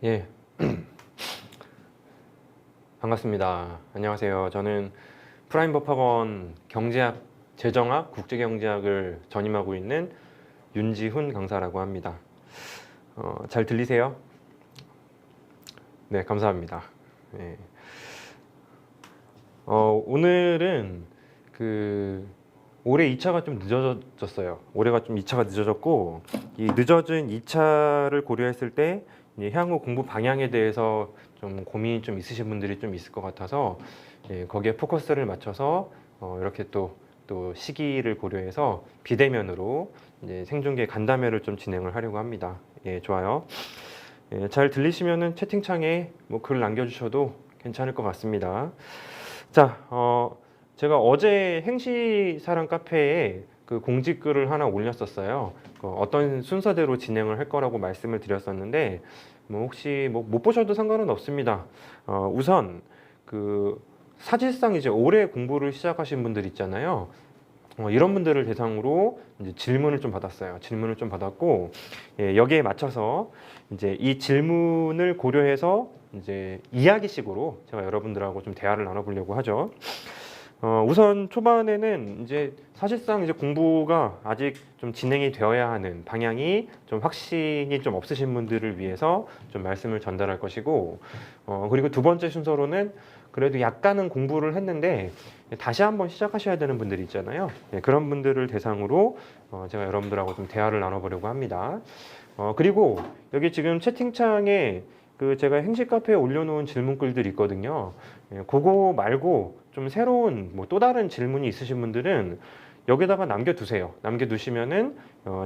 예, 반갑습니다. 안녕하세요. 저는 프라임법학원 경제학, 재정학, 국제경제학을 전임하고 있는 윤지훈 강사라고 합니다. 잘 들리세요? 네, 감사합니다. 네. 오늘은 올해 2차가 좀 늦어졌어요. 올해가 좀 2차가 늦어졌고, 이 늦어진 2차를 고려했을 때 이제 향후 공부 방향에 대해서 좀 고민이 좀 있으신 분들이 좀 있을 것 같아서, 거기에 포커스를 맞춰서 이렇게 또 시기를 고려해서 비대면으로 이제 생중계 간담회를 좀 진행을 하려고 합니다. 예, 좋아요. 예, 잘 들리시면은 채팅창에 뭐 글 남겨주셔도 괜찮을 것 같습니다. 자, 제가 어제 행시사랑 카페에 그 공지글을 하나 올렸었어요. 어떤 순서대로 진행을 할 거라고 말씀을 드렸었는데, 뭐 혹시 뭐 못 보셔도 상관은 없습니다. 우선 사실상 이제 올해 공부를 시작하신 분들 있잖아요. 이런 분들을 대상으로 이제 질문을 좀 받았어요. 질문을 좀 받았고, 예, 여기에 맞춰서 이제 이 질문을 고려해서 이제 이야기식으로 제가 여러분들하고 좀 대화를 나눠보려고 하죠. 우선 초반에는 이제 사실상 이제 공부가 아직 좀 진행이 되어야 하는 방향이 좀 확신이 좀 없으신 분들을 위해서 좀 말씀을 전달할 것이고, 그리고 두 번째 순서로는 그래도 약간은 공부를 했는데 다시 한번 시작하셔야 되는 분들이 있잖아요. 네, 그런 분들을 대상으로 제가 여러분들하고 좀 대화를 나눠보려고 합니다. 그리고 여기 지금 채팅창에 제가 행시 카페에 올려놓은 질문글들이 있거든요. 예, 그거 말고 좀 새로운 뭐 또 다른 질문이 있으신 분들은 여기다가 남겨두세요. 남겨두시면은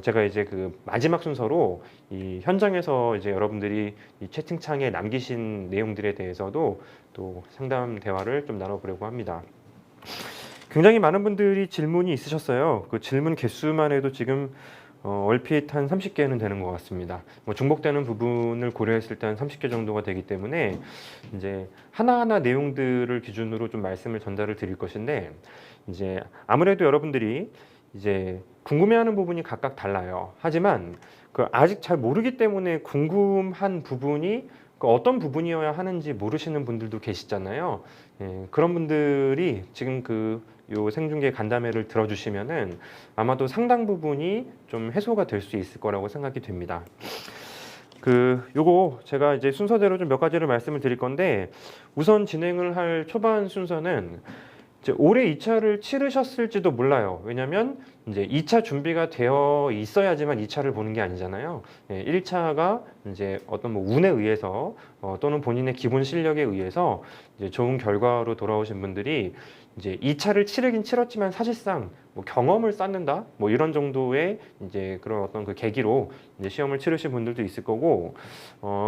제가 이제 그 마지막 순서로 이 현장에서 이제 여러분들이 이 채팅창에 남기신 내용들에 대해서도 또 상담 대화를 좀 나눠보려고 합니다. 굉장히 많은 분들이 질문이 있으셨어요. 그 질문 개수만 해도 지금 얼핏 한 30개는 되는 것 같습니다. 뭐 중복되는 부분을 고려했을 때 한 30개 정도가 되기 때문에 이제 하나하나 내용들을 기준으로 좀 말씀을 전달을 드릴 것인데, 이제 아무래도 여러분들이 이제 궁금해하는 부분이 각각 달라요. 하지만 아직 잘 모르기 때문에 궁금한 부분이 어떤 부분이어야 하는지 모르시는 분들도 계시잖아요. 예, 그런 분들이 지금 요 생중계 간담회를 들어주시면은 아마도 상당 부분이 좀 해소가 될 수 있을 거라고 생각이 됩니다. 요거 제가 이제 순서대로 좀 몇 가지를 말씀을 드릴 건데, 우선 진행을 할 초반 순서는 이제 올해 2차를 치르셨을지도 몰라요. 왜냐면 이제 2차 준비가 되어 있어야지만 2차를 보는 게 아니잖아요. 1차가 이제 어떤 뭐 운에 의해서 또는 본인의 기본 실력에 의해서 이제 좋은 결과로 돌아오신 분들이 이제 2차를 치르긴 치렀지만 사실상 뭐 경험을 쌓는다 뭐 이런 정도의 이제 그런 어떤 그 계기로 이제 시험을 치르신 분들도 있을 거고,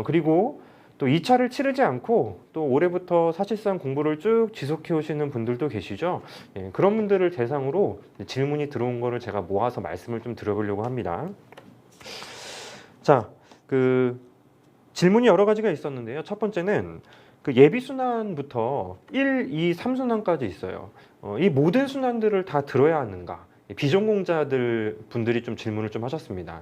그리고 또 2차를 치르지 않고 또 올해부터 사실상 공부를 쭉 지속해 오시는 분들도 계시죠. 예, 그런 분들을 대상으로 질문이 들어온 거를 제가 모아서 말씀을 좀 드려보려고 합니다. 자, 질문이 여러 가지가 있었는데요. 첫 번째는 예비 순환부터 1, 2, 3순환까지 있어요. 이 모든 순환들을 다 들어야 하는가? 비전공자들 분들이 좀 질문을 좀 하셨습니다.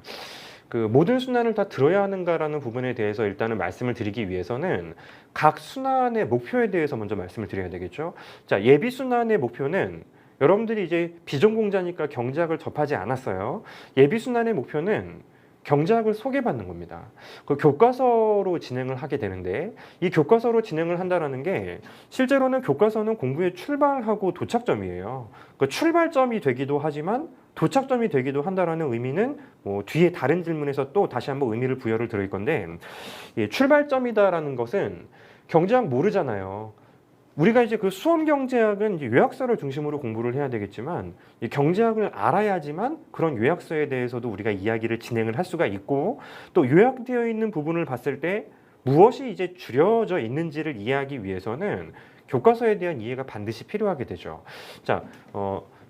모든 순환을 다 들어야 하는가라는 부분에 대해서 일단은 말씀을 드리기 위해서는 각 순환의 목표에 대해서 먼저 말씀을 드려야 되겠죠. 자, 예비 순환의 목표는 여러분들이 이제 비전공자니까 경제학을 접하지 않았어요. 예비 순환의 목표는 경제학을 소개받는 겁니다. 교과서로 진행을 하게 되는데, 이 교과서로 진행을 한다라는 게 실제로는 교과서는 공부의 출발하고 도착점이에요. 출발점이 되기도 하지만 도착점이 되기도 한다라는 의미는 뭐 뒤에 다른 질문에서 또 다시 한번 의미를 부여를 드릴 건데, 출발점이다라는 것은 경제학 모르잖아요. 우리가 이제 수험 경제학은 이제 요약서를 중심으로 공부를 해야 되겠지만, 이 경제학을 알아야지만 그런 요약서에 대해서도 우리가 이야기를 진행을 할 수가 있고, 또 요약되어 있는 부분을 봤을 때 무엇이 이제 줄여져 있는지를 이해하기 위해서는 교과서에 대한 이해가 반드시 필요하게 되죠. 자,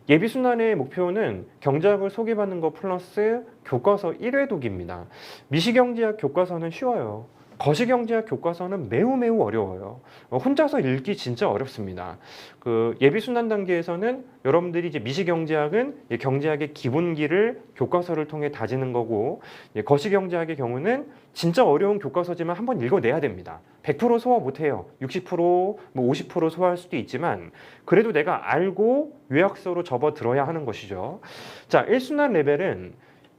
예비순환의 목표는 경제학을 소개받는 것 플러스 교과서 1회 독입니다. 미시경제학 교과서는 쉬워요. 거시경제학 교과서는 매우 어려워요. 혼자서 읽기 진짜 어렵습니다. 그 예비순환 단계에서는 여러분들이 이제 미시경제학은 경제학의 기본기를 교과서를 통해 다지는 거고, 거시경제학의 경우는 진짜 어려운 교과서지만 한번 읽어내야 됩니다. 100% 소화 못해요. 60%, 뭐 50% 소화할 수도 있지만 그래도 내가 알고 요약서로 접어들어야 하는 것이죠. 자, 1순환 레벨은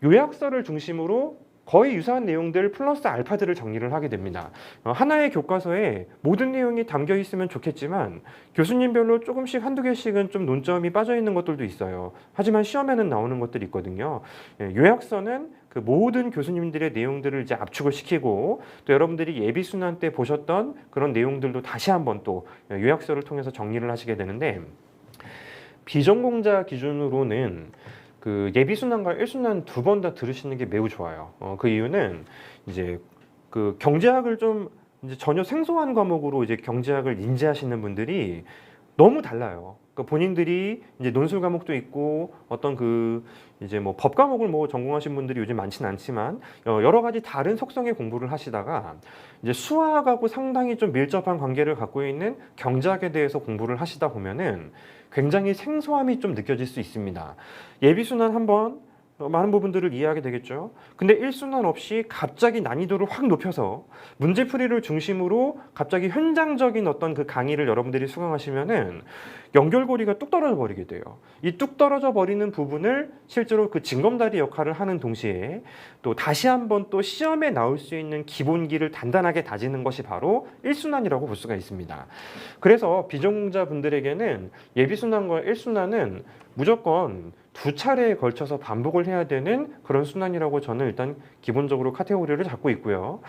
요약서를 중심으로 거의 유사한 내용들 플러스 알파들을 정리를 하게 됩니다. 하나의 교과서에 모든 내용이 담겨 있으면 좋겠지만 교수님별로 조금씩 한두 개씩은 좀 논점이 빠져 있는 것들도 있어요. 하지만 시험에는 나오는 것들이 있거든요. 요약서는 그 모든 교수님들의 내용들을 이제 압축을 시키고, 또 여러분들이 예비순환 때 보셨던 그런 내용들도 다시 한번 또 요약서를 통해서 정리를 하시게 되는데, 비전공자 기준으로는 그 예비순환과 1순환 두 번 다 들으시는 게 매우 좋아요. 그 이유는 이제 그 경제학을 좀 이제 전혀 생소한 과목으로 이제 경제학을 인지하시는 분들이 너무 달라요. 그러니까 본인들이 이제 논술 과목도 있고 어떤 그 이제 뭐 법 과목을 뭐 전공하신 분들이 요즘 많지는 않지만 여러 가지 다른 속성의 공부를 하시다가 이제 수학하고 상당히 좀 밀접한 관계를 갖고 있는 경제학에 대해서 공부를 하시다 보면은 굉장히 생소함이 좀 느껴질 수 있습니다. 예비순환 한번 많은 부분들을 이해하게 되겠죠. 근데 1순환 없이 갑자기 난이도를 확 높여서 문제풀이를 중심으로 갑자기 현장적인 어떤 그 강의를 여러분들이 수강하시면은 연결고리가 뚝 떨어져 버리게 돼요. 이 뚝 떨어져 버리는 부분을 실제로 그 징검다리 역할을 하는 동시에 또 다시 한번 또 시험에 나올 수 있는 기본기를 단단하게 다지는 것이 바로 1순환이라고 볼 수가 있습니다. 그래서 비전공자 분들에게는 예비순환과 1순환은 무조건 두 차례에 걸쳐서 반복을 해야 되는 그런 순환이라고 저는 일단 기본적으로 카테고리를 잡고 있고요.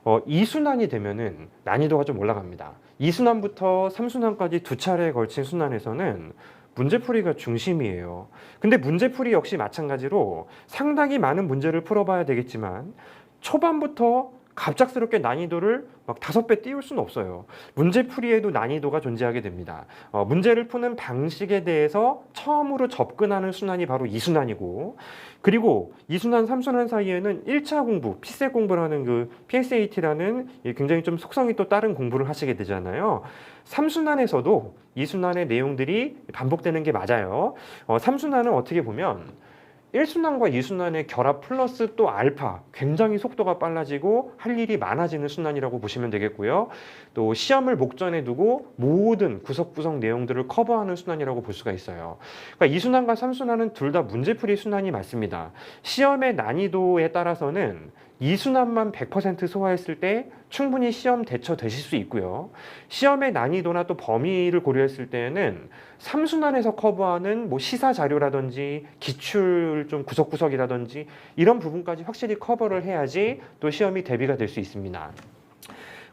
2순환이 되면은 난이도가 좀 올라갑니다. 2순환부터 3순환까지 두 차례에 걸친 순환에서는 문제풀이가 중심이에요. 근데 문제풀이 역시 마찬가지로 상당히 많은 문제를 풀어봐야 되겠지만 초반부터 갑작스럽게 난이도를 막 5배 띄울 수는 없어요. 문제풀이에도 난이도가 존재하게 됩니다. 문제를 푸는 방식에 대해서 처음으로 접근하는 순환이 바로 2순환이고, 그리고 2순환, 3순환 사이에는 1차 공부, 피셋 공부라는 그 PSAT라는 굉장히 좀 속성이 또 다른 공부를 하시게 되잖아요. 3순환에서도 2순환의 내용들이 반복되는 게 맞아요. 3순환은 어떻게 보면 1순환과 2순환의 결합 플러스 또 알파, 굉장히 속도가 빨라지고 할 일이 많아지는 순환이라고 보시면 되겠고요. 또 시험을 목전에 두고 모든 구석구석 내용들을 커버하는 순환이라고 볼 수가 있어요. 그러니까 2순환과 3순환은 둘 다 문제풀이 순환이 맞습니다. 시험의 난이도에 따라서는 2순환만 100% 소화했을 때 충분히 시험 대처되실 수 있고요. 시험의 난이도나 또 범위를 고려했을 때에는 3순환에서 커버하는 뭐 시사 자료라든지 기출 좀 구석구석이라든지 이런 부분까지 확실히 커버를 해야지 또 시험이 대비가 될 수 있습니다.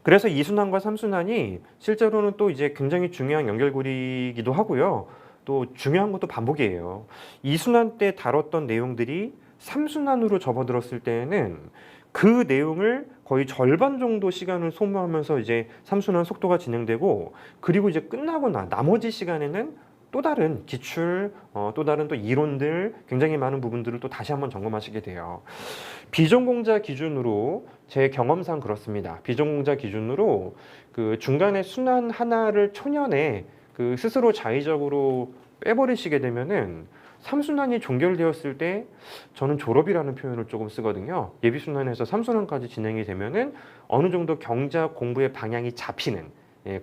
그래서 2순환과 3순환이 실제로는 또 이제 굉장히 중요한 연결고리이기도 하고요. 또 중요한 것도 반복이에요. 2순환 때 다뤘던 내용들이 3순환으로 접어들었을 때에는 그 내용을 거의 절반 정도 시간을 소모하면서 이제 3순환 속도가 진행되고, 그리고 이제 끝나고 나머지 시간에는 또 다른 기출, 또 다른 또 이론들, 굉장히 많은 부분들을 또 다시 한번 점검하시게 돼요. 비전공자 기준으로 제 경험상 그렇습니다. 비전공자 기준으로 그 중간에 순환 하나를 초년에 그 스스로 자의적으로 빼버리시게 되면은 3순환이 종결되었을 때 저는 졸업이라는 표현을 조금 쓰거든요. 예비순환에서 3순환까지 진행이 되면은 어느 정도 경제학 공부의 방향이 잡히는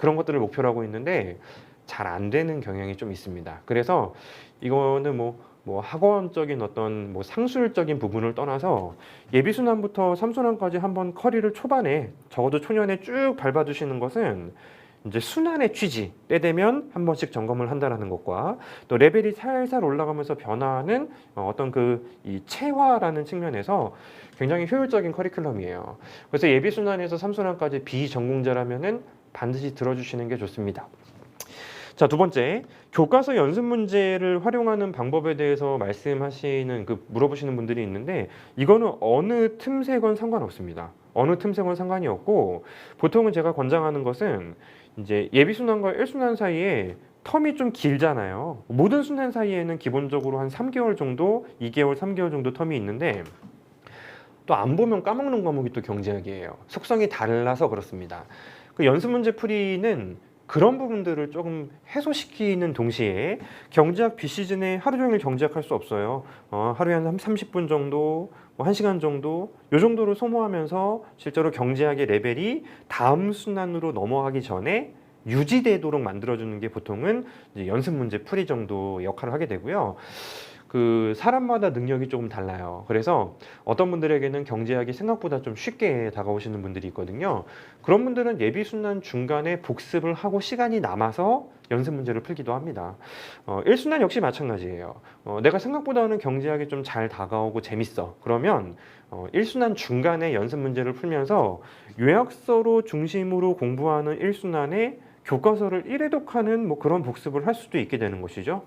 그런 것들을 목표로 하고 있는데 잘 안 되는 경향이 좀 있습니다. 그래서 이거는 뭐 학원적인 어떤 뭐 상술적인 부분을 떠나서 예비순환부터 3순환까지 한번 커리를 초반에 적어도 초년에 쭉 밟아주시는 것은 이제 순환의 취지, 때 되면 한 번씩 점검을 한다는 것과 또 레벨이 살살 올라가면서 변화하는 어떤 이 체화라는 측면에서 굉장히 효율적인 커리큘럼이에요. 그래서 예비순환에서 3순환까지 비전공자라면은 반드시 들어주시는 게 좋습니다. 자, 두 번째, 교과서 연습 문제를 활용하는 방법에 대해서 말씀하시는 물어보시는 분들이 있는데, 이거는 어느 틈새건 상관없습니다. 어느 틈새건 상관이 없고, 보통은 제가 권장하는 것은 이제 예비순환과 1순환 사이에 텀이 좀 길잖아요. 모든 순환 사이에는 기본적으로 한 3개월 정도, 2개월, 3개월 정도 텀이 있는데 또 안 보면 까먹는 과목이 또 경제학이에요. 속성이 달라서 그렇습니다. 그 연습 문제 풀이는 그런 부분들을 조금 해소시키는 동시에 경제학 비시즌에 하루 종일 경제학 할 수 없어요. 하루에 한 30분 정도, 뭐 1시간 정도, 요 정도로 소모하면서 실제로 경제학의 레벨이 다음 순환으로 넘어가기 전에 유지되도록 만들어주는 게 보통은 이제 연습 문제 풀이 정도 역할을 하게 되고요. 그 사람마다 능력이 조금 달라요. 그래서 어떤 분들에게는 경제학이 생각보다 좀 쉽게 다가오시는 분들이 있거든요. 그런 분들은 예비순환 중간에 복습을 하고 시간이 남아서 연습 문제를 풀기도 합니다. 1순환 역시 마찬가지예요. 내가 생각보다는 경제학이 좀 잘 다가오고 재밌어. 그러면 1순환 중간에 연습 문제를 풀면서 요약서로 중심으로 공부하는 1순환에 교과서를 1회독하는 뭐 그런 복습을 할 수도 있게 되는 것이죠.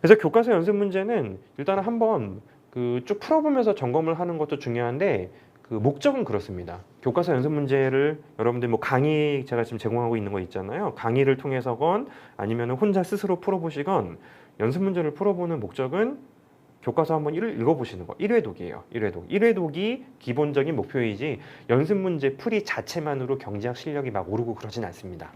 그래서 교과서 연습 문제는 일단은 한번 그 쭉 풀어보면서 점검을 하는 것도 중요한데 그 목적은 그렇습니다. 교과서 연습 문제를 여러분들 뭐 강의 제가 지금 제공하고 있는 거 있잖아요. 강의를 통해서건 아니면 혼자 스스로 풀어보시건 연습 문제를 풀어보는 목적은 교과서 한번 읽어보시는 거. 1회독이에요. 1회독. 1회독이 기본적인 목표이지 연습 문제 풀이 자체만으로 경제학 실력이 막 오르고 그러진 않습니다.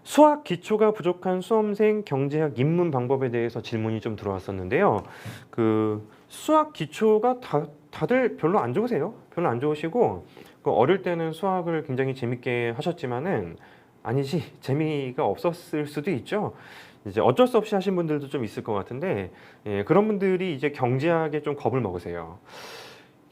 수학 기초가 부족한 수험생 경제학 입문 방법에 대해서 질문이 좀 들어왔었는데요. 그 수학 기초가 다들 별로 안 좋으세요. 별로 안 좋으시고 그 어릴 때는 수학을 굉장히 재밌게 하셨지만은 아니지 재미가 없었을 수도 있죠. 이제 어쩔 수 없이 하신 분들도 좀 있을 것 같은데 그런 분들이 이제 경제학에 좀 겁을 먹으세요.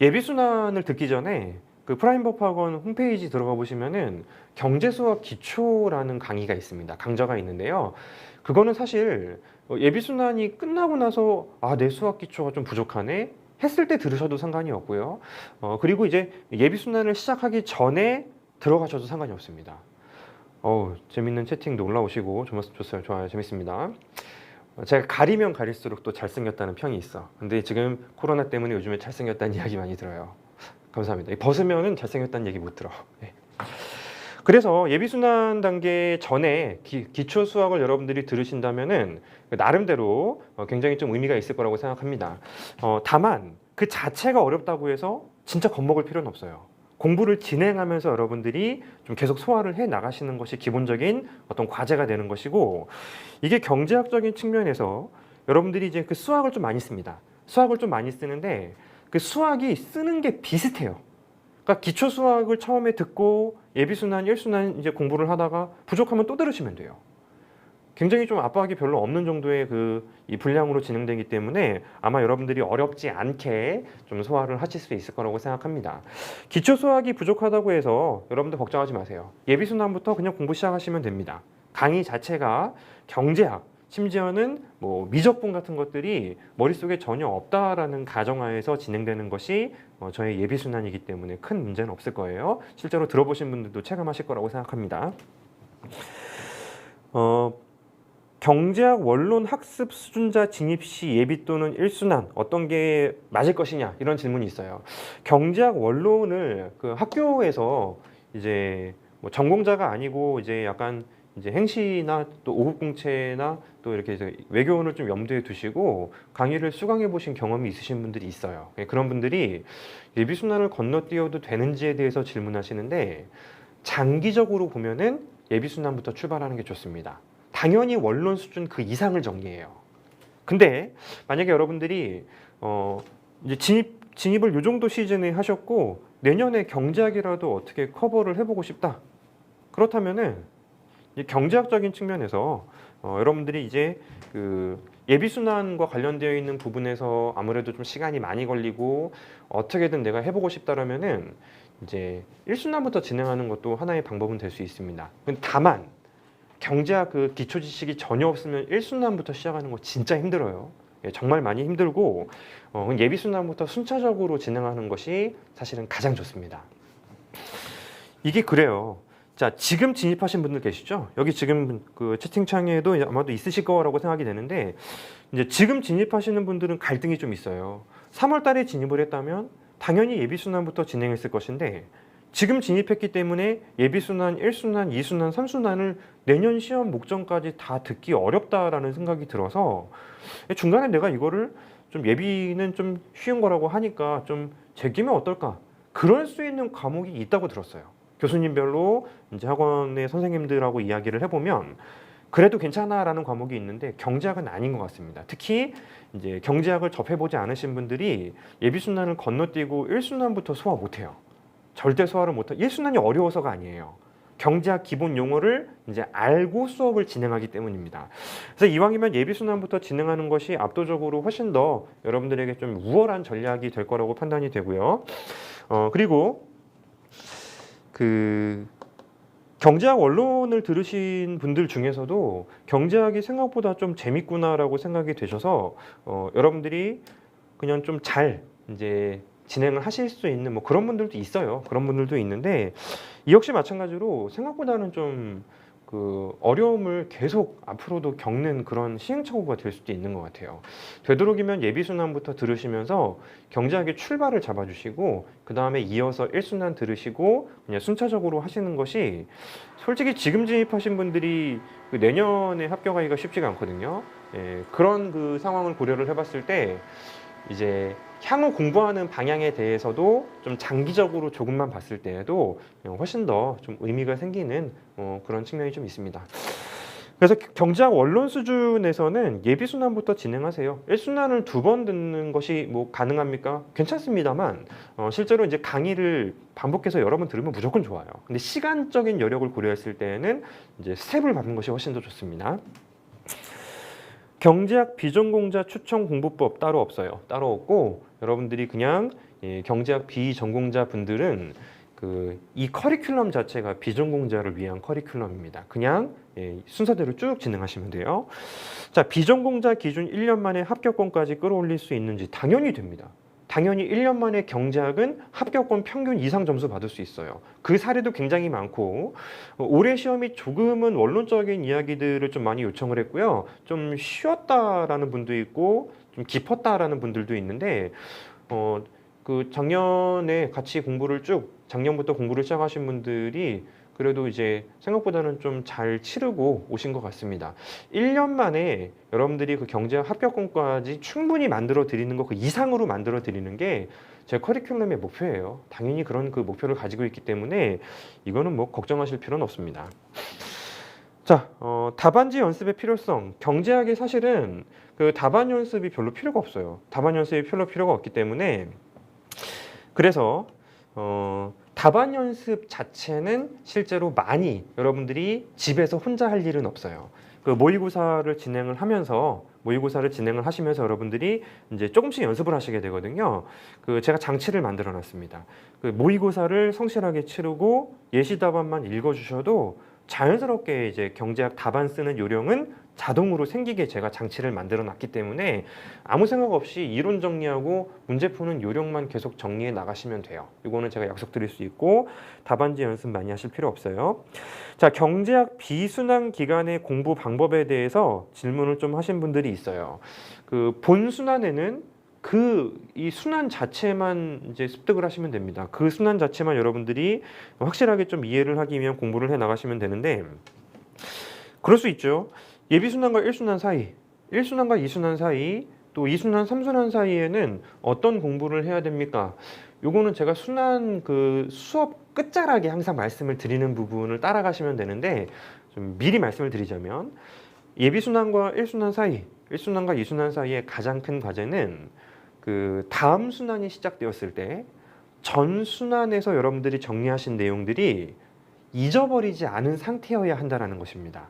예비순환을 듣기 전에 그 프라임법학원 홈페이지 들어가 보시면은 경제수학 기초라는 강의가 있습니다. 강좌가 있는데요. 그거는 사실 예비순환이 끝나고 나서 내 수학 기초가 좀 부족하네 했을 때 들으셔도 상관이 없고요. 그리고 이제 예비순환을 시작하기 전에 들어가셔도 상관이 없습니다. 재밌는 채팅도 올라오시고 좋았어요. 좋아요. 재밌습니다. 제가 가리면 가릴수록 또 잘생겼다는 평이 있어. 근데 지금 코로나 때문에 요즘에 잘생겼다는 이야기 많이 들어요. 감사합니다. 벗으면은 잘생겼다는 얘기 못 들어. 네. 그래서 예비순환 단계 전에 기초 수학을 여러분들이 들으신다면은 나름대로 굉장히 좀 의미가 있을 거라고 생각합니다. 다만 그 자체가 어렵다고 해서 진짜 겁먹을 필요는 없어요. 공부를 진행하면서 여러분들이 좀 계속 소화를 해 나가시는 것이 기본적인 어떤 과제가 되는 것이고, 이게 경제학적인 측면에서 여러분들이 이제 그 수학을 좀 많이 씁니다. 수학을 좀 많이 쓰는데 그 수학이 쓰는 게 비슷해요. 그러니까 기초 수학을 처음에 듣고 예비순환, 1순환 이제 공부를 하다가 부족하면 또 들으시면 돼요. 굉장히 좀 압박이 별로 없는 정도의 이 분량으로 진행되기 때문에 아마 여러분들이 어렵지 않게 좀 소화를 하실 수 있을 거라고 생각합니다. 기초 수학이 부족하다고 해서 여러분들 걱정하지 마세요. 예비순환부터 그냥 공부 시작하시면 됩니다. 강의 자체가 경제학, 심지어는 뭐 미적분 같은 것들이 머릿속에 전혀 없다라는 가정하에서 진행되는 것이 저의 예비순환이기 때문에 큰 문제는 없을 거예요. 실제로 들어보신 분들도 체감하실 거라고 생각합니다. 경제학 원론 학습 수준자 진입 시 예비 또는 1순환 어떤 게 맞을 것이냐 이런 질문이 있어요. 경제학 원론을 그 학교에서 이제 뭐 전공자가 아니고 이제 약간 이제 행시나 또 5급 공채나 또 이렇게 외교원을 좀 염두에 두시고 강의를 수강해 보신 경험이 있으신 분들이 있어요. 그런 분들이 예비순환을 건너뛰어도 되는지에 대해서 질문하시는데, 장기적으로 보면은 예비순환부터 출발하는 게 좋습니다. 당연히 원론 수준 그 이상을 정리해요. 근데 만약에 여러분들이 이제 진입을 요 정도 시즌에 하셨고 내년에 경제학이라도 어떻게 커버를 해보고 싶다. 그렇다면은 경제학적인 측면에서 여러분들이 이제 그 예비순환과 관련되어 있는 부분에서 아무래도 좀 시간이 많이 걸리고 어떻게든 내가 해보고 싶다라면은 이제 1순환부터 진행하는 것도 하나의 방법은 될 수 있습니다. 다만 경제학 그 기초 지식이 전혀 없으면 1순환부터 시작하는 거 진짜 힘들어요. 정말 많이 힘들고 예비순환부터 순차적으로 진행하는 것이 사실은 가장 좋습니다. 이게 그래요. 자, 지금 진입하신 분들 계시죠? 여기 지금 그 채팅창에도 아마도 있으실 거라고 생각이 되는데, 이제 지금 진입하시는 분들은 갈등이 좀 있어요. 3월 달에 진입을 했다면 당연히 예비순환부터 진행했을 것인데, 지금 진입했기 때문에 예비순환, 1순환, 2순환, 3순환을 내년 시험 목전까지 다 듣기 어렵다라는 생각이 들어서 중간에 내가 이거를 좀 예비는 좀 쉬운 거라고 하니까 좀 제끼면 어떨까? 그럴 수 있는 과목이 있다고 들었어요. 교수님별로 이제 학원의 선생님들하고 이야기를 해보면 그래도 괜찮아라는 과목이 있는데 경제학은 아닌 것 같습니다. 특히 이제 경제학을 접해보지 않으신 분들이 예비순환을 건너뛰고 1순환부터 소화 못해요. 절대 소화를 못해요. 1순환이 어려워서가 아니에요. 경제학 기본 용어를 이제 알고 수업을 진행하기 때문입니다. 그래서 이왕이면 예비순환부터 진행하는 것이 압도적으로 훨씬 더 여러분들에게 좀 우월한 전략이 될 거라고 판단이 되고요. 그리고 그 경제학 원론을 들으신 분들 중에서도 경제학이 생각보다 좀 재밌구나라고 생각이 되셔서 여러분들이 그냥 좀 잘 이제 진행을 하실 수 있는 뭐 그런 분들도 있어요. 그런 분들도 있는데 이 역시 마찬가지로 생각보다는 좀 그 어려움을 계속 앞으로도 겪는 그런 시행착오가 될 수도 있는 것 같아요. 되도록이면 예비순환부터 들으시면서 경제학의 출발을 잡아주시고 그 다음에 이어서 1순환 들으시고 그냥 순차적으로 하시는 것이 솔직히 지금 진입하신 분들이 그 내년에 합격하기가 쉽지가 않거든요. 예, 그런 그 상황을 고려를 해봤을 때 이제 향후 공부하는 방향에 대해서도 좀 장기적으로 조금만 봤을 때에도 훨씬 더 좀 의미가 생기는 그런 측면이 좀 있습니다. 그래서 경제학 원론 수준에서는 예비순환부터 진행하세요. 1순환을 2번 듣는 것이 뭐 가능합니까? 괜찮습니다만 실제로 이제 강의를 반복해서 여러 번 들으면 무조건 좋아요. 근데 시간적인 여력을 고려했을 때에는 이제 스텝을 밟는 것이 훨씬 더 좋습니다. 경제학 비전공자 추천 공부법 따로 없어요. 따로 없고 여러분들이 그냥 경제학 비전공자 분들은 이 커리큘럼 자체가 비전공자를 위한 커리큘럼입니다. 그냥 순서대로 쭉 진행하시면 돼요. 자, 비전공자 기준 1년 만에 합격권까지 끌어올릴 수 있는지 당연히 됩니다. 당연히 1년 만에 경제학은 합격권 평균 이상 점수 받을 수 있어요. 그 사례도 굉장히 많고 올해 시험이 조금은 원론적인 이야기들을 좀 많이 요청을 했고요. 좀 쉬웠다라는 분도 있고 좀 깊었다라는 분들도 있는데 그 작년에 같이 작년부터 공부를 시작하신 분들이 그래도 이제 생각보다는 좀 잘 치르고 오신 것 같습니다. 1년 만에 여러분들이 그 경제학 합격권까지 충분히 만들어 드리는 것 그 이상으로 만들어 드리는 게 제 커리큘럼의 목표예요. 당연히 그런 그 목표를 가지고 있기 때문에 이거는 뭐 걱정하실 필요는 없습니다. 자, 답안지 연습의 필요성. 경제학이 사실은 그 답안 연습이 별로 필요가 없어요. 답안 연습이 별로 필요가 없기 때문에 그래서 답안 연습 자체는 실제로 많이 여러분들이 집에서 혼자 할 일은 없어요. 그 모의고사를 진행을 하시면서 여러분들이 이제 조금씩 연습을 하시게 되거든요. 제가 장치를 만들어 놨습니다. 그 모의고사를 성실하게 치르고 예시 답안만 읽어주셔도 자연스럽게 이제 경제학 답안 쓰는 요령은 자동으로 생기게 제가 장치를 만들어 놨기 때문에 아무 생각 없이 이론 정리하고 문제 푸는 요령만 계속 정리해 나가시면 돼요. 이거는 제가 약속드릴 수 있고 답안지 연습 많이 하실 필요 없어요. 자, 경제학 비순환 기간의 공부 방법에 대해서 질문을 좀 하신 분들이 있어요. 그 본 순환에는 이 순환 자체만 이제 습득을 하시면 됩니다. 그 순환 자체만 여러분들이 확실하게 좀 이해를 하기 위한 공부를 해 나가시면 되는데 그럴 수 있죠. 예비순환과 1순환 사이, 1순환과 2순환 사이, 또 2순환, 3순환 사이에는 어떤 공부를 해야 됩니까? 요거는 제가 순환 그 수업 끝자락에 항상 말씀을 드리는 부분을 따라가시면 되는데 좀 미리 말씀을 드리자면 예비순환과 1순환 사이, 1순환과 2순환 사이의 가장 큰 과제는 그 다음 순환이 시작되었을 때 전 순환에서 여러분들이 정리하신 내용들이 잊어버리지 않은 상태여야 한다는 것입니다.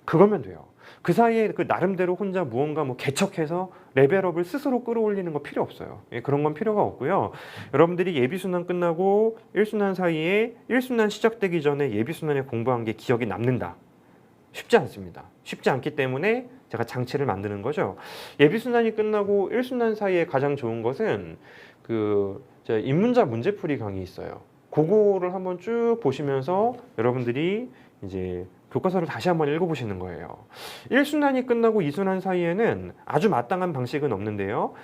그거면 돼요. 그 사이에 그 나름대로 혼자 무언가 뭐 개척해서 레벨업을 스스로 끌어올리는 거 필요 없어요. 그런 건 필요가 없고요. 여러분들이 예비순환 끝나고 1순환 사이에 1순환 시작되기 전에 예비순환에 공부한 게 기억에 남는다. 쉽지 않습니다. 쉽지 않기 때문에 제가 장치를 만드는 거죠. 예비순환이 끝나고 1순환 사이에 가장 좋은 것은 제가 인문자 문제풀이 강의 있어요. 그거를 한번 쭉 보시면서 여러분들이 이제 교과서를 다시 한번 읽어보시는 거예요. 1순환이 끝나고 2순환 사이에는 아주 마땅한 방식은 없는데요.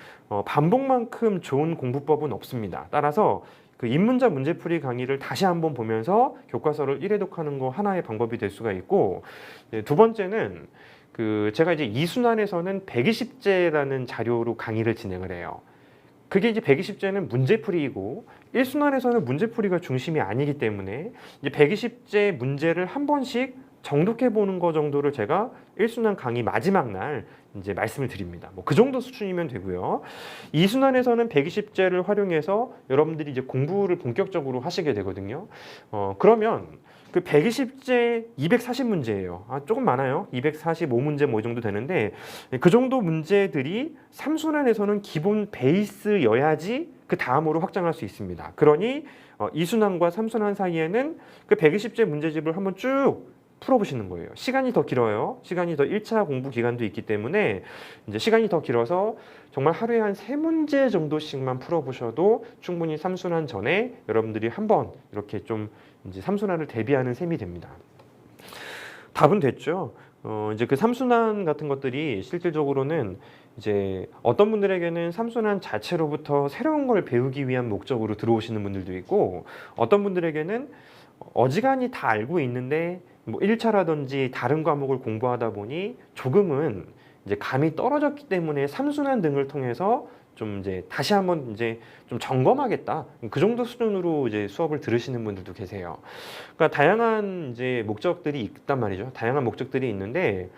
반복만큼 좋은 공부법은 없습니다. 따라서 그 인문자 문제풀이 강의를 다시 한번 보면서 교과서를 1회독하는 거 하나의 방법이 될 수가 있고 두 번째는 제가 이제 2순환에서는 120제라는 자료로 강의를 진행을 해요. 그게 이제 120제는 문제풀이이고 1순환에서는 문제풀이가 중심이 아니기 때문에 이제 120제 문제를 한 번씩 정독해 보는 거 정도를 제가 1순환 강의 마지막 날 이제 말씀을 드립니다. 뭐 그 정도 수준이면 되고요. 2순환에서는 120제를 활용해서 여러분들이 이제 공부를 본격적으로 하시게 되거든요. 그러면 그 120제 240문제예요. 조금 많아요. 245문제 뭐 이 정도 되는데 그 정도 문제들이 3순환에서는 기본 베이스여야지 그 다음으로 확장할 수 있습니다. 그러니 2순환과 3순환 사이에는 그 120제 문제집을 한번 쭉 풀어보시는 거예요. 시간이 더 길어요. 시간이 더 1차 공부 기간도 있기 때문에 이제 시간이 더 길어서 정말 하루에 한 3문제 정도씩만 풀어보셔도 충분히 3순환 전에 여러분들이 한번 이렇게 좀 이제 3순환을 대비하는 셈이 됩니다. 답은 됐죠. 이제 그 3순환 같은 것들이 실질적으로는 이제 어떤 분들에게는 3순환 자체로부터 새로운 걸 배우기 위한 목적으로 들어오시는 분들도 있고 어떤 분들에게는 어지간히 다 알고 있는데 뭐 1차라든지 다른 과목을 공부하다 보니 조금은 이제 감이 떨어졌기 때문에 3순환 등을 통해서 좀 이제 다시 한번 이제 좀 점검하겠다. 그 정도 수준으로 이제 수업을 들으시는 분들도 계세요. 그러니까 다양한 이제 목적들이 있단 말이죠. 다양한 목적들이 있는데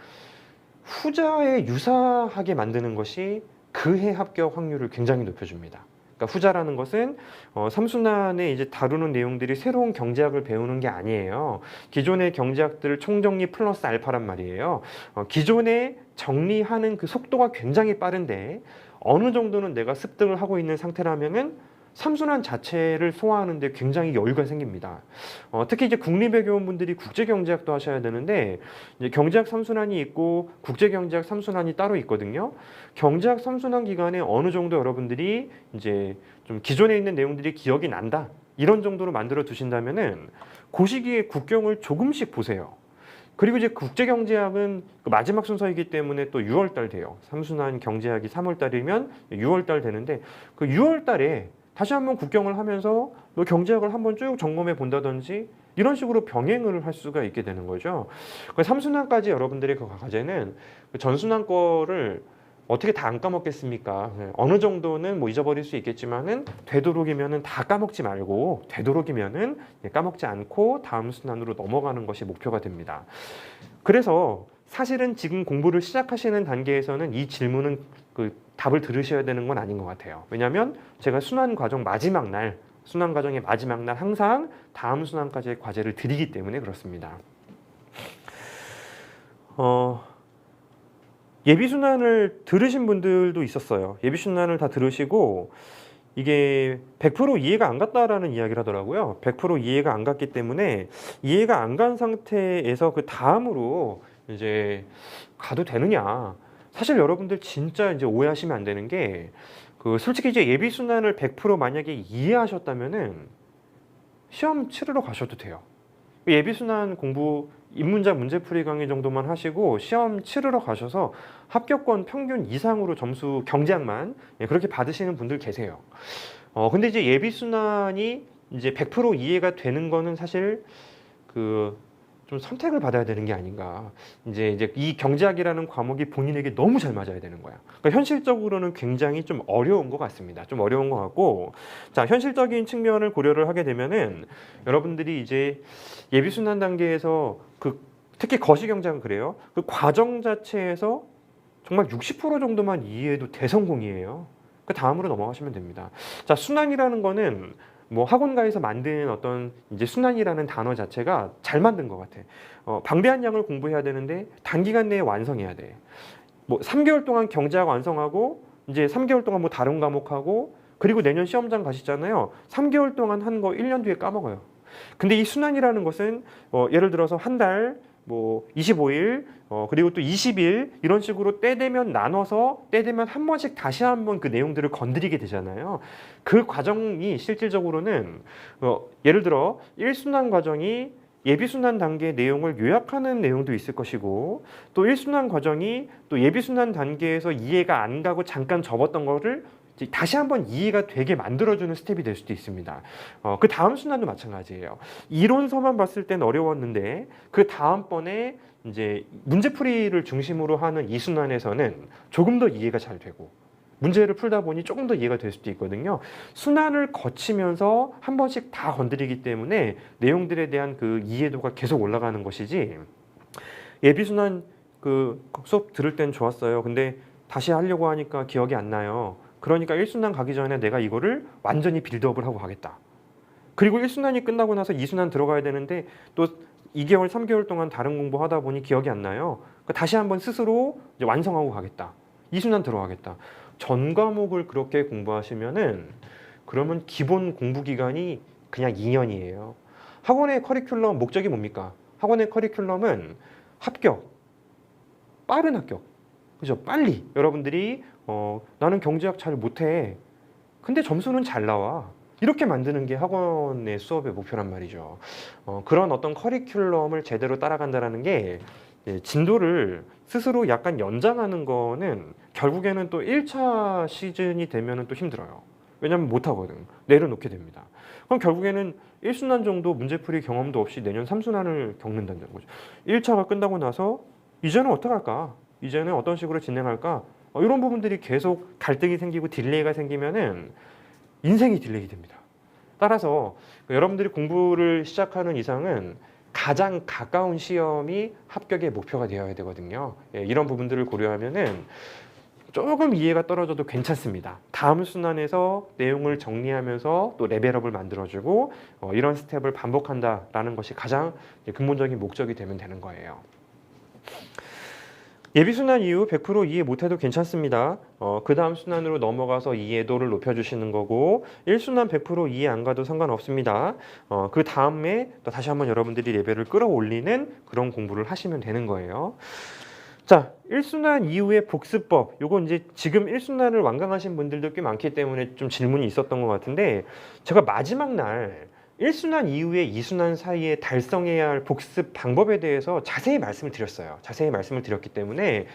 후자에 유사하게 만드는 것이 그해 합격 확률을 굉장히 높여줍니다. 그러니까 후자라는 것은 3순환에 이제 다루는 내용들이 새로운 경제학을 배우는 게 아니에요. 기존의 경제학들을 총정리 플러스 알파란 말이에요. 기존에 정리하는 그 속도가 굉장히 빠른데 어느 정도는 내가 습득을 하고 있는 상태라면은 3순환 자체를 소화하는 데 굉장히 여유가 생깁니다. 특히 이제 국립외교원분들이 국제경제학도 하셔야 되는데 이제 경제학 3순환이 있고 국제경제학 3순환이 따로 있거든요. 경제학 3순환 기간에 어느 정도 여러분들이 이제 좀 기존에 있는 내용들이 기억이 난다. 이런 정도로 만들어 두신다면은 그 시기에 국경을 조금씩 보세요. 그리고 이제 국제경제학은 그 마지막 순서이기 때문에 또 6월달 돼요. 3순환 경제학이 3월달이면 6월달 되는데 그 6월달에 다시 한번 국경을 하면서 뭐 경제학을 한번 쭉 점검해 본다든지 이런 식으로 병행을 할 수가 있게 되는 거죠. 3순환까지 여러분들의 그 과제는 전순환 거를 어떻게 다 안 까먹겠습니까? 어느 정도는 뭐 잊어버릴 수 있겠지만은 되도록이면은 다 까먹지 말고 되도록이면은 까먹지 않고 다음 순환으로 넘어가는 것이 목표가 됩니다. 그래서 사실은 지금 공부를 시작하시는 단계에서는 이 질문은 그 답을 들으셔야 되는 건 아닌 것 같아요. 왜냐하면 제가 순환 과정의 마지막 날 항상 다음 순환까지의 과제를 드리기 때문에 그렇습니다. 예비순환을 들으신 분들도 있었어요. 예비순환을 다 들으시고 이게 100% 이해가 안 갔다라는 이야기를 하더라고요. 100% 이해가 안 갔기 때문에 이해가 안 간 상태에서 그 다음으로 이제 가도 되느냐. 사실 여러분들 진짜 이제 오해하시면 안 되는 게 솔직히 이제 예비순환을 100% 만약에 이해하셨다면은 시험 치르러 가셔도 돼요. 예비순환 공부 입문자 문제풀이 강의 정도만 하시고 시험 치르러 가셔서 합격권 평균 이상으로 점수 경제학만 그렇게 받으시는 분들 계세요. 근데 이제 예비순환이 이제 100% 이해가 되는 거는 사실 좀 선택을 받아야 되는 게 아닌가. 이제 이 경제학이라는 과목이 본인에게 너무 잘 맞아야 되는 거야. 그러니까 현실적으로는 굉장히 좀 어려운 것 같습니다. 좀 어려운 것 같고, 자, 현실적인 측면을 고려를 하게 되면은 여러분들이 이제 예비순환 단계에서 특히 거시경제학은 그래요. 그 과정 자체에서 정말 60% 정도만 이해해도 대성공이에요. 그 다음으로 넘어가시면 됩니다. 자, 순환이라는 거는 뭐 학원가에서 만든 어떤 이제 순환이라는 단어 자체가 잘 만든 것 같아. 방대한 양을 공부해야 되는데 단기간 내에 완성해야 돼. 뭐 3개월 동안 경제학 완성하고 이제 3개월 동안 뭐 다른 과목하고 그리고 내년 시험장 가시잖아요. 3개월 동안 한 거 1년 뒤에 까먹어요. 근데 이 순환이라는 것은 예를 들어서 한 달, 뭐 25일, 그리고 또 20일 이런 식으로 때 되면 나눠서 때 되면 한 번씩 다시 한번 그 내용들을 건드리게 되잖아요. 그 과정이 실질적으로는 예를 들어 1순환 과정이 예비순환 단계의 내용을 요약하는 내용도 있을 것이고 또 1순환 과정이 또 예비순환 단계에서 이해가 안 가고 잠깐 접었던 거를 다시 한번 이해가 되게 만들어주는 스텝이 될 수도 있습니다. 그 다음 순환도 마찬가지예요. 이론서만 봤을 땐 어려웠는데 그 다음번에 이제 문제풀이를 중심으로 하는 이 순환에서는 조금 더 이해가 잘 되고 문제를 풀다 보니 조금 더 이해가 될 수도 있거든요. 순환을 거치면서 한 번씩 다 건드리기 때문에 내용들에 대한 그 이해도가 계속 올라가는 것이지, 예비순환 그 수업 들을 땐 좋았어요. 근데 다시 하려고 하니까 기억이 안 나요. 그러니까 1순환 가기 전에 내가 이거를 완전히 빌드업을 하고 가겠다. 그리고 1순환이 끝나고 나서 2순환 들어가야 되는데 또 2개월, 3개월 동안 다른 공부하다 보니 기억이 안 나요. 그러니까 다시 한번 스스로 이제 완성하고 가겠다. 2순환 들어가겠다. 전 과목을 그렇게 공부하시면은 그러면 기본 공부 기간이 그냥 2년이에요. 학원의 커리큘럼 목적이 뭡니까? 학원의 커리큘럼은 합격, 빠른 합격. 그죠? 빨리. 여러분들이 나는 경제학 잘 못해. 근데 점수는 잘 나와. 이렇게 만드는 게 학원의 수업의 목표란 말이죠. 그런 어떤 커리큘럼을 제대로 따라간다라는 게 진도를 스스로 약간 연장하는 거는 결국에는 또 1차 시즌이 되면은 또 힘들어요. 왜냐면 못하거든. 내려놓게 됩니다. 그럼 결국에는 1순환 정도 문제풀이 경험도 없이 내년 3순환을 겪는다는 거죠. 1차가 끝나고 나서 이제는 어떻게 할까? 이제는 어떤 식으로 진행할까? 이런 부분들이 계속 갈등이 생기고 딜레이가 생기면은 인생이 딜레이 됩니다. 따라서 여러분들이 공부를 시작하는 이상은 가장 가까운 시험이 합격의 목표가 되어야 되거든요. 이런 부분들을 고려하면은 조금 이해가 떨어져도 괜찮습니다. 다음 순환에서 내용을 정리하면서 또 레벨업을 만들어주고 이런 스텝을 반복한다라는 것이 가장 근본적인 목적이 되면 되는 거예요. 예비순환 이후 100% 이해 못해도 괜찮습니다. 그 다음 순환으로 넘어가서 이해도를 높여주시는 거고 1순환 100% 이해 안 가도 상관없습니다. 그 다음에 또 다시 한번 여러분들이 레벨을 끌어올리는 그런 공부를 하시면 되는 거예요. 자, 1순환 이후의 복습법. 요건 이제 지금 1순환을 완강하신 분들도 꽤 많기 때문에 좀 질문이 있었던 것 같은데 제가 마지막 날 1순환 이후에 2순환 사이에 달성해야 할 복습 방법에 대해서 자세히 말씀을 드렸어요. 자세히 말씀을 드렸기 때문에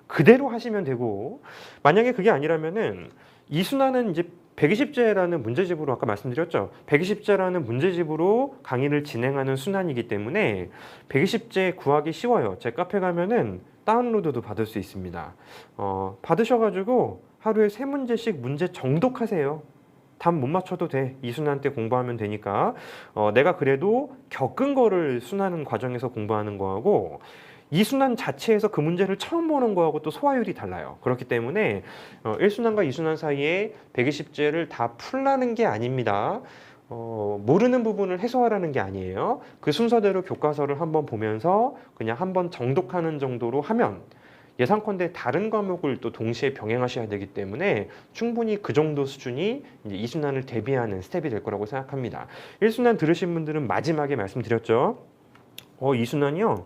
그대로 하시면 되고, 만약에 그게 아니라면은 2순환은 이제 120제라는 문제집으로 아까 말씀드렸죠. 120제라는 문제집으로 강의를 진행하는 순환이기 때문에 120제 구하기 쉬워요. 제 카페 가면은 다운로드도 받을 수 있습니다. 받으셔가지고 하루에 3문제씩 문제 정독하세요. 답 못 맞춰도 돼. 이순환 때 공부하면 되니까. 내가 그래도 겪은 거를 순환 과정에서 공부하는 거하고 이순환 자체에서 그 문제를 처음 보는 거하고 또 소화율이 달라요. 그렇기 때문에 1순환과 2순환 사이에 120제를 다 풀라는 게 아닙니다. 모르는 부분을 해소하라는 게 아니에요. 그 순서대로 교과서를 한번 보면서 그냥 한번 정독하는 정도로 하면 예상컨대 다른 과목을 또 동시에 병행하셔야 되기 때문에 충분히 그 정도 수준이 이제 2순환을 대비하는 스텝이 될 거라고 생각합니다. 1순환 들으신 분들은 마지막에 말씀드렸죠. 2순환이요?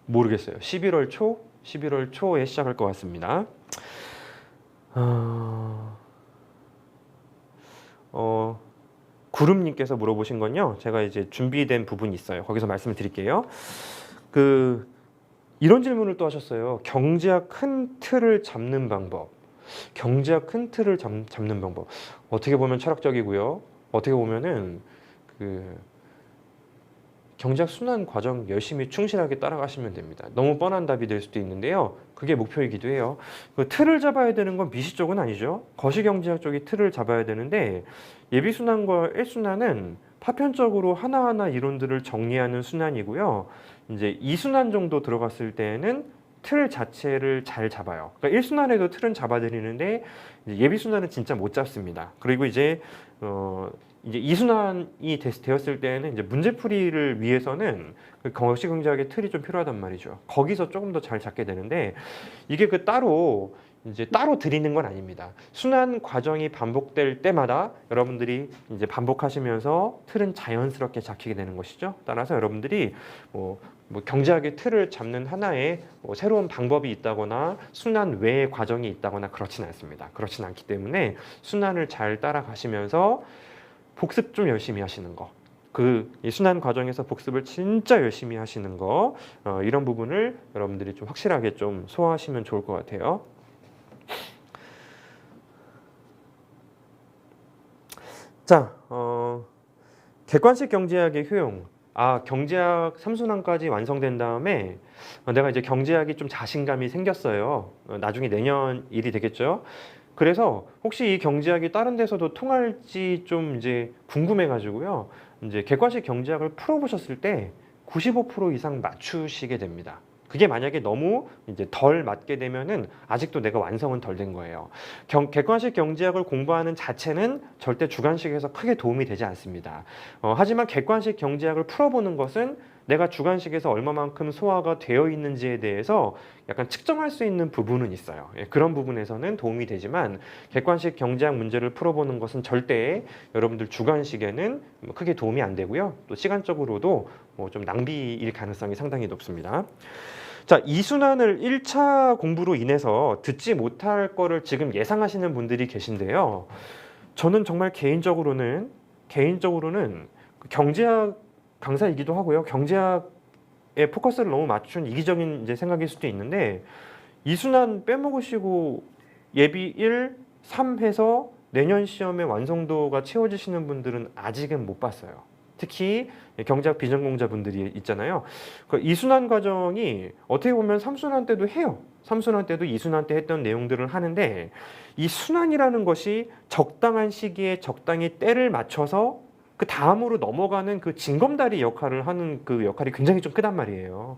모르겠어요. 11월 초에 시작할 것 같습니다. 구름님께서 물어보신 건요. 제가 이제 준비된 부분이 있어요. 거기서 말씀을 드릴게요. 이런 질문을 또 하셨어요. 경제학 큰 틀을 잡는 방법. 경제학 큰 틀을 잡는 방법. 어떻게 보면 철학적이고요. 어떻게 보면은 경제학 순환 과정 열심히 충실하게 따라가시면 됩니다. 너무 뻔한 답이 될 수도 있는데요. 그게 목표이기도 해요. 그 틀을 잡아야 되는 건 미시 쪽은 아니죠. 거시경제학 쪽이 틀을 잡아야 되는데 예비순환과 1순환은 파편적으로 하나하나 이론들을 정리하는 순환이고요. 이제 2순환 정도 들어갔을 때는 틀 자체를 잘 잡아요. 그러니까 1순환에도 틀은 잡아드리는데 예비순환은 진짜 못 잡습니다. 그리고 이제 2순환이 되었을 때는 이제 문제풀이를 위해서는 그 거시경제학의 틀이 좀 필요하단 말이죠. 거기서 조금 더 잘 잡게 되는데 이게 따로 드리는 건 아닙니다. 순환 과정이 반복될 때마다 여러분들이 이제 반복하시면서 틀은 자연스럽게 잡히게 되는 것이죠. 따라서 여러분들이 뭐 경제학의 틀을 잡는 하나의 새로운 방법이 있다거나 순환 외의 과정이 있다거나 그렇진 않습니다. 그렇진 않기 때문에 순환을 잘 따라가시면서 복습 좀 열심히 하시는 거, 이 순환 과정에서 복습을 진짜 열심히 하시는 거, 이런 부분을 여러분들이 좀 확실하게 좀 소화하시면 좋을 것 같아요. 자, 객관식 경제학의 효용. 경제학 3순환까지 완성된 다음에 내가 이제 경제학이 좀 자신감이 생겼어요. 나중에 내년 일이 되겠죠. 그래서 혹시 이 경제학이 다른 데서도 통할지 좀 이제 궁금해 가지고요. 이제 객관식 경제학을 풀어보셨을 때 95% 이상 맞추시게 됩니다. 그게 만약에 너무 이제 덜 맞게 되면은 아직도 내가 완성은 덜 된 거예요. 객관식 경제학을 공부하는 자체는 절대 주관식에서 크게 도움이 되지 않습니다. 하지만 객관식 경제학을 풀어보는 것은 내가 주관식에서 얼마만큼 소화가 되어 있는지에 대해서 약간 측정할 수 있는 부분은 있어요. 예, 그런 부분에서는 도움이 되지만 객관식 경제학 문제를 풀어보는 것은 절대 여러분들 주관식에는 크게 도움이 안 되고요. 또 시간적으로도 좀 낭비일 가능성이 상당히 높습니다. 자, 이순환을 1차 공부로 인해서 듣지 못할 거를 지금 예상하시는 분들이 계신데요. 저는 정말 개인적으로는 경제학 강사이기도 하고요. 경제학에 포커스를 너무 맞춘 이기적인 이제 생각일 수도 있는데 이순환 빼먹으시고 예비 1, 3 해서 내년 시험의 완성도가 채워지시는 분들은 아직은 못 봤어요. 특히 경제학 비전공자분들이 있잖아요. 그 이순환 과정이 어떻게 보면 3순환 때도 해요. 3순환 때도 2순환 때 했던 내용들을 하는데 이 순환이라는 것이 적당한 시기에 적당히 때를 맞춰서 그 다음으로 넘어가는 그 징검다리 역할을 하는 그 역할이 굉장히 좀 크단 말이에요.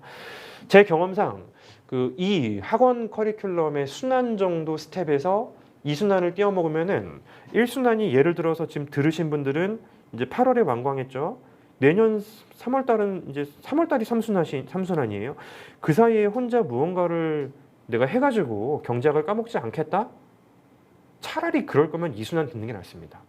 제 경험상 그 이 학원 커리큘럼의 순환 정도 스텝에서 2순환을 띄워먹으면은 1순환이 예를 들어서 지금 들으신 분들은 이제 8월에 완광했죠. 내년 3월 달은 이제 3월 달이 3순환이에요. 그 사이에 혼자 무언가를 내가 해가지고 경제학을 까먹지 않겠다? 차라리 그럴 거면 2순환 듣는 게 낫습니다.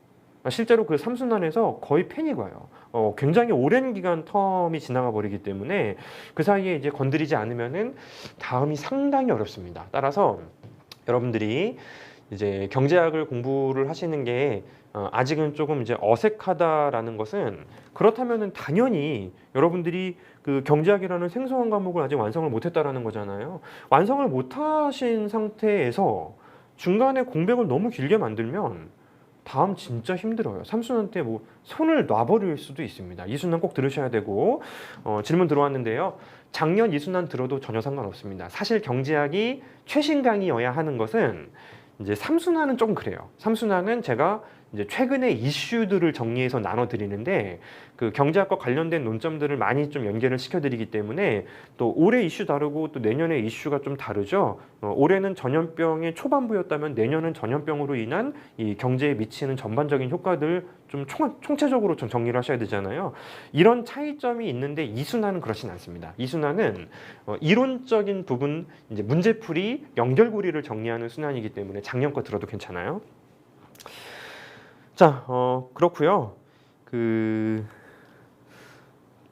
실제로 그 3순환에서 거의 팬이 가요. 굉장히 오랜 기간 텀이 지나가 버리기 때문에 그 사이에 이제 건드리지 않으면은 다음이 상당히 어렵습니다. 따라서 여러분들이 이제 경제학을 공부를 하시는 게 아직은 조금 이제 어색하다라는 것은 그렇다면은 당연히 여러분들이 그 경제학이라는 생소한 과목을 아직 완성을 못했다라는 거잖아요. 완성을 못하신 상태에서 중간에 공백을 너무 길게 만들면 다음 진짜 힘들어요. 3순환 때 뭐 손을 놔버릴 수도 있습니다. 2순환 꼭 들으셔야 되고 질문 들어왔는데요. 작년 2순환 들어도 전혀 상관없습니다. 사실 경제학이 최신 강의여야 하는 것은 이제 3순환은 조금 그래요. 3순환은 제가 이제 최근의 이슈들을 정리해서 나눠드리는데 그 경제학과 관련된 논점들을 많이 좀 연계를 시켜드리기 때문에 또 올해 이슈 다르고 또 내년의 이슈가 좀 다르죠. 올해는 전염병의 초반부였다면 내년은 전염병으로 인한 이 경제에 미치는 전반적인 효과들 좀 총체적으로 좀 정리를 하셔야 되잖아요. 이런 차이점이 있는데 이순환은 그렇진 않습니다. 이순환은 이론적인 부분, 이제 문제풀이, 연결고리를 정리하는 순환이기 때문에 작년 거 들어도 괜찮아요. 자, 그렇고요. 그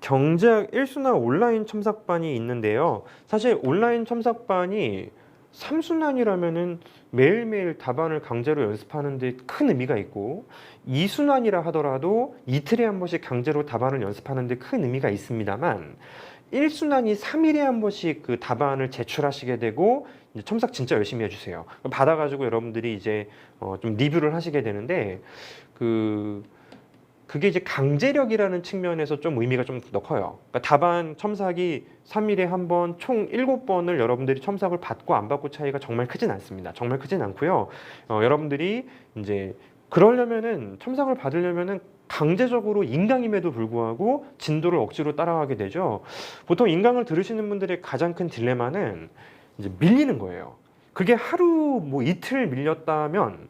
경제학 1순환 온라인 첨삭반이 있는데요. 사실 온라인 첨삭반이 3순환이라면은 매일매일 답안을 강제로 연습하는 데 큰 의미가 있고 2순환이라 하더라도 이틀에 한 번씩 강제로 답안을 연습하는 데 큰 의미가 있습니다만 1순환이 3일에 한 번씩 그 답안을 제출하시게 되고 이제 첨삭 진짜 열심히 해주세요. 받아가지고 여러분들이 이제 좀 리뷰를 하시게 되는데 그게 이제 강제력이라는 측면에서 좀 의미가 좀 더 커요. 그러니까 답안 첨삭이 3일에 한 번 총 7번을 여러분들이 첨삭을 받고 안 받고 차이가 정말 크진 않습니다. 정말 크진 않고요. 여러분들이 이제 그러려면은 첨삭을 받으려면은 강제적으로 인강임에도 불구하고 진도를 억지로 따라가게 되죠. 보통 인강을 들으시는 분들의 가장 큰 딜레마는 이제 밀리는 거예요. 그게 하루 뭐 이틀 밀렸다면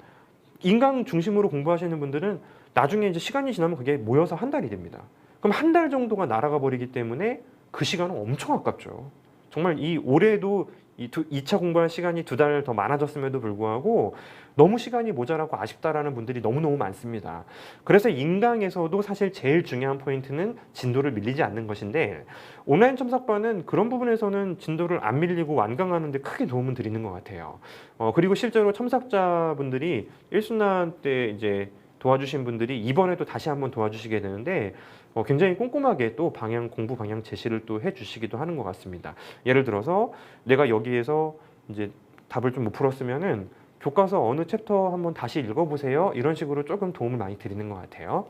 인강 중심으로 공부하시는 분들은 나중에 이제 시간이 지나면 그게 모여서 한 달이 됩니다. 그럼 한 달 정도가 날아가 버리기 때문에 그 시간은 엄청 아깝죠. 정말 이 올해도 2차 공부할 시간이 2달 더 많아졌음에도 불구하고 너무 시간이 모자라고 아쉽다라는 분들이 너무너무 많습니다. 그래서 인강에서도 사실 제일 중요한 포인트는 진도를 밀리지 않는 것인데 온라인 첨삭반은 그런 부분에서는 진도를 안 밀리고 완강하는 데 크게 도움을 드리는 것 같아요. 그리고 실제로 첨삭자분들이 1순환 때 이제 도와주신 분들이 이번에도 다시 한번 도와주시게 되는데 굉장히 꼼꼼하게 또 공부 방향 제시를 또 해주시기도 하는 것 같습니다. 예를 들어서 내가 여기에서 이제 답을 좀 못 풀었으면은 교과서 어느 챕터 한번 다시 읽어보세요. 이런 식으로 조금 도움을 많이 드리는 것 같아요.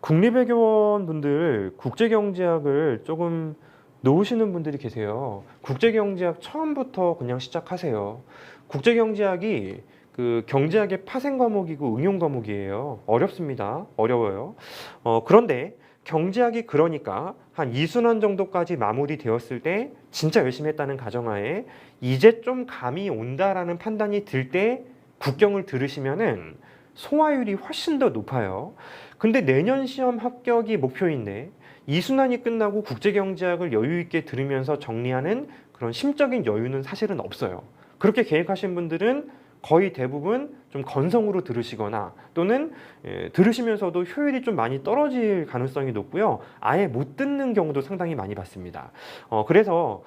국립외교원 분들 국제경제학을 조금 놓으시는 분들이 계세요. 국제경제학 처음부터 그냥 시작하세요. 국제경제학이 그 경제학의 파생 과목이고 응용 과목이에요. 어렵습니다. 어려워요. 그런데 경제학이 그러니까 한 이순환 정도까지 마무리되었을 때 진짜 열심히 했다는 가정하에 이제 좀 감이 온다라는 판단이 들 때 국경을 들으시면은 소화율이 훨씬 더 높아요. 근데 내년 시험 합격이 목표인데 이순환이 끝나고 국제경제학을 여유 있게 들으면서 정리하는 그런 심적인 여유는 사실은 없어요. 그렇게 계획하신 분들은 거의 대부분 좀 건성으로 들으시거나 또는 들으시면서도 효율이 좀 많이 떨어질 가능성이 높고요. 아예 못 듣는 경우도 상당히 많이 봤습니다. 그래서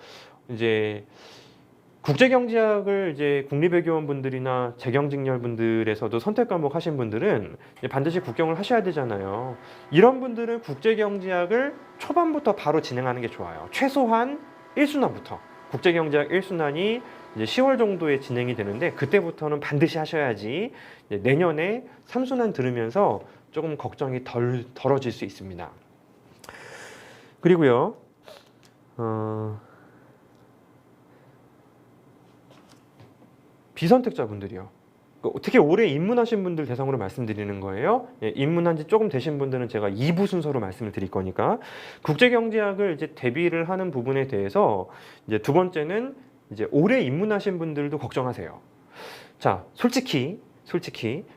이제 국제경제학을 이제 국립외교원 분들이나 재경직렬 분들에서도 선택 과목 하신 분들은 반드시 국경을 하셔야 되잖아요. 이런 분들은 국제경제학을 초반부터 바로 진행하는 게 좋아요. 최소한 1순환부터. 국제경제학 1순환이 이제 10월 정도에 진행이 되는데 그때부터는 반드시 하셔야지 내년에 3순환 들으면서 조금 걱정이 덜어질 수 있습니다. 그리고요. 비선택자분들이요. 특히 올해 입문하신 분들 대상으로 말씀드리는 거예요. 입문한 지 조금 되신 분들은 제가 2부 순서로 말씀을 드릴 거니까 국제경제학을 이제 대비를 하는 부분에 대해서 이제 두 번째는 이제 올해 입문하신 분들도 걱정하세요. 자, 솔직히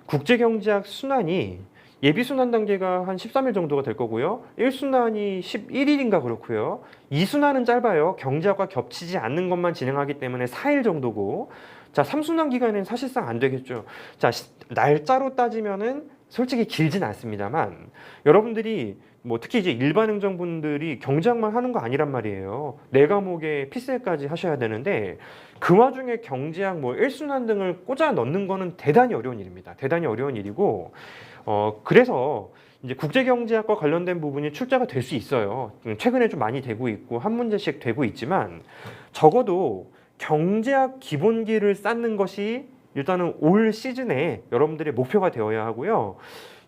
국제경제학 순환이 예비 순환 단계가 한 13일 정도가 될 거고요. 1순환이 11일인가 그렇고요. 2순환은 짧아요. 경제학과 겹치지 않는 것만 진행하기 때문에 4일 정도고. 자, 3순환 기간에는 사실상 안 되겠죠. 자, 날짜로 따지면은 솔직히 길진 않습니다만 여러분들이 뭐 특히 이제 일반 행정분들이 경제학만 하는 거 아니란 말이에요. 네 과목에 필셀까지 하셔야 되는데 그 와중에 경제학 뭐 1순환 등을 꽂아 넣는 거는 대단히 어려운 일입니다. 대단히 어려운 일이고 그래서 이제 국제경제학과 관련된 부분이 출제가 될 수 있어요. 최근에 좀 많이 되고 있고 한 문제씩 되고 있지만 적어도 경제학 기본기를 쌓는 것이 일단은 올 시즌에 여러분들의 목표가 되어야 하고요.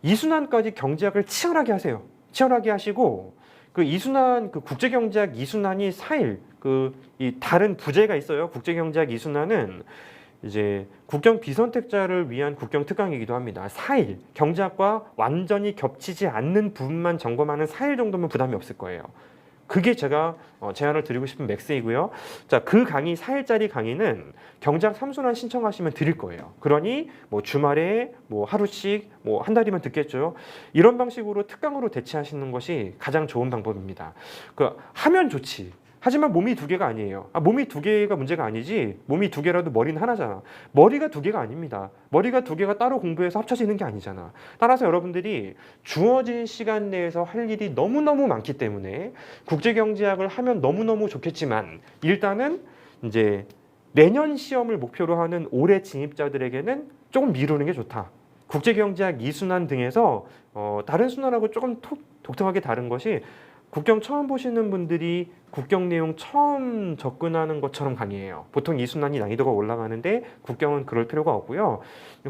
2순환까지 경제학을 치열하게 하세요. 치열하게 하시고 그 2순환 그 국제경제학 2순환이 4일 이 다른 부제가 있어요. 국제경제학 2순환은 이제 국경 비선택자를 위한 국경 특강이기도 합니다. 4일 경제학과 완전히 겹치지 않는 부분만 점검하는 4일 정도면 부담이 없을 거예요. 그게 제가 제안을 드리고 싶은 맥스이고요. 자, 그 강의 4일짜리 강의는 경제학 3순환 신청하시면 드릴 거예요. 그러니 뭐 주말에 뭐 하루씩 뭐 한 달이면 듣겠죠. 이런 방식으로 특강으로 대체하시는 것이 가장 좋은 방법입니다. 하면 좋지. 하지만 몸이 두 개가 아니에요. 몸이 두 개가 문제가 아니지 몸이 두 개라도 머리는 하나잖아. 머리가 두 개가 아닙니다. 머리가 두 개가 따로 공부해서 합쳐지는 게 아니잖아. 따라서 여러분들이 주어진 시간 내에서 할 일이 너무너무 많기 때문에 국제경제학을 하면 너무너무 좋겠지만 일단은 이제 내년 시험을 목표로 하는 올해 진입자들에게는 조금 미루는 게 좋다. 국제경제학 2순환 등에서 다른 순환하고 조금 독특하게 다른 것이 국경 처음 보시는 분들이 국경 내용 처음 접근하는 것처럼 강의해요. 보통 2순환이 난이도가 올라가는데 국경은 그럴 필요가 없고요.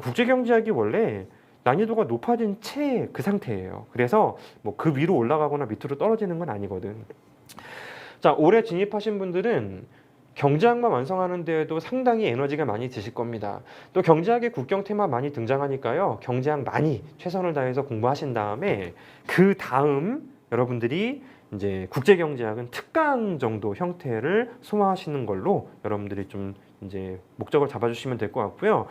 국제경제학이 원래 난이도가 높아진 채 그 상태예요. 그래서 뭐 그 위로 올라가거나 밑으로 떨어지는 건 아니거든. 자, 올해 진입하신 분들은 경제학만 완성하는 데에도 상당히 에너지가 많이 드실 겁니다. 또 경제학의 국경 테마 많이 등장하니까요. 경제학 많이 최선을 다해서 공부하신 다음에 그 다음 여러분들이 이제 국제경제학은 특강 정도 형태를 소화하시는 걸로 여러분들이 좀 이제 목적을 잡아주시면 될 것 같고요.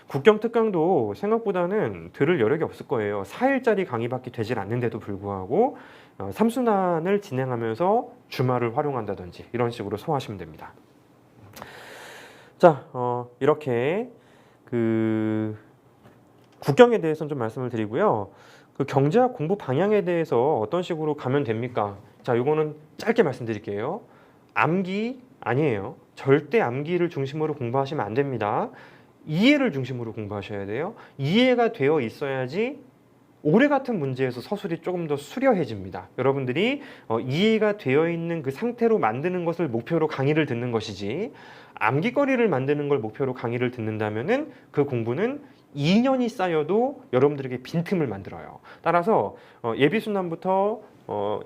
국경 특강도 생각보다는 들을 여력이 없을 거예요. 4일짜리 강의밖에 되질 않는데도 불구하고 3순환을 진행하면서 주말을 활용한다든지 이런 식으로 소화하시면 됩니다. 자, 이렇게 국경에 대해서는 좀 말씀을 드리고요. 그 경제학 공부 방향에 대해서 어떤 식으로 가면 됩니까? 자, 이거는 짧게 말씀드릴게요. 암기 아니에요. 절대 암기를 중심으로 공부하시면 안 됩니다. 이해를 중심으로 공부하셔야 돼요. 이해가 되어 있어야지 올해 같은 문제에서 서술이 조금 더 수려해집니다. 여러분들이 이해가 되어 있는 그 상태로 만드는 것을 목표로 강의를 듣는 것이지 암기거리를 만드는 걸 목표로 강의를 듣는다면은 그 공부는 2년이 쌓여도 여러분들에게 빈틈을 만들어요. 따라서 예비순환부터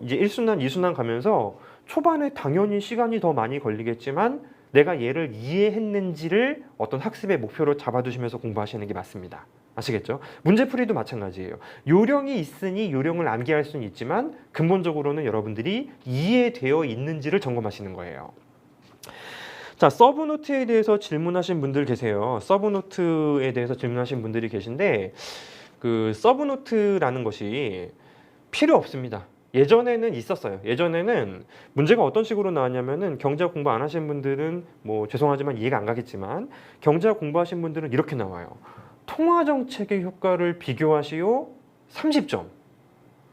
이제 1순환, 2순환 가면서 초반에 당연히 시간이 더 많이 걸리겠지만 내가 얘를 이해했는지를 어떤 학습의 목표로 잡아두시면서 공부하시는 게 맞습니다. 아시겠죠? 문제풀이도 마찬가지예요. 요령이 있으니 요령을 암기할 수는 있지만 근본적으로는 여러분들이 이해되어 있는지를 점검하시는 거예요. 자, 서브노트에 대해서 질문하신 분들 계세요. 서브노트에 대해서 질문하신 분들이 계신데 그 서브노트라는 것이 필요 없습니다. 예전에는 있었어요. 예전에는 문제가 어떤 식으로 나왔냐면은 경제학 공부 안 하신 분들은 뭐 죄송하지만 이해가 안 가겠지만 경제학 공부하신 분들은 이렇게 나와요. 통화정책의 효과를 비교하시오 30점.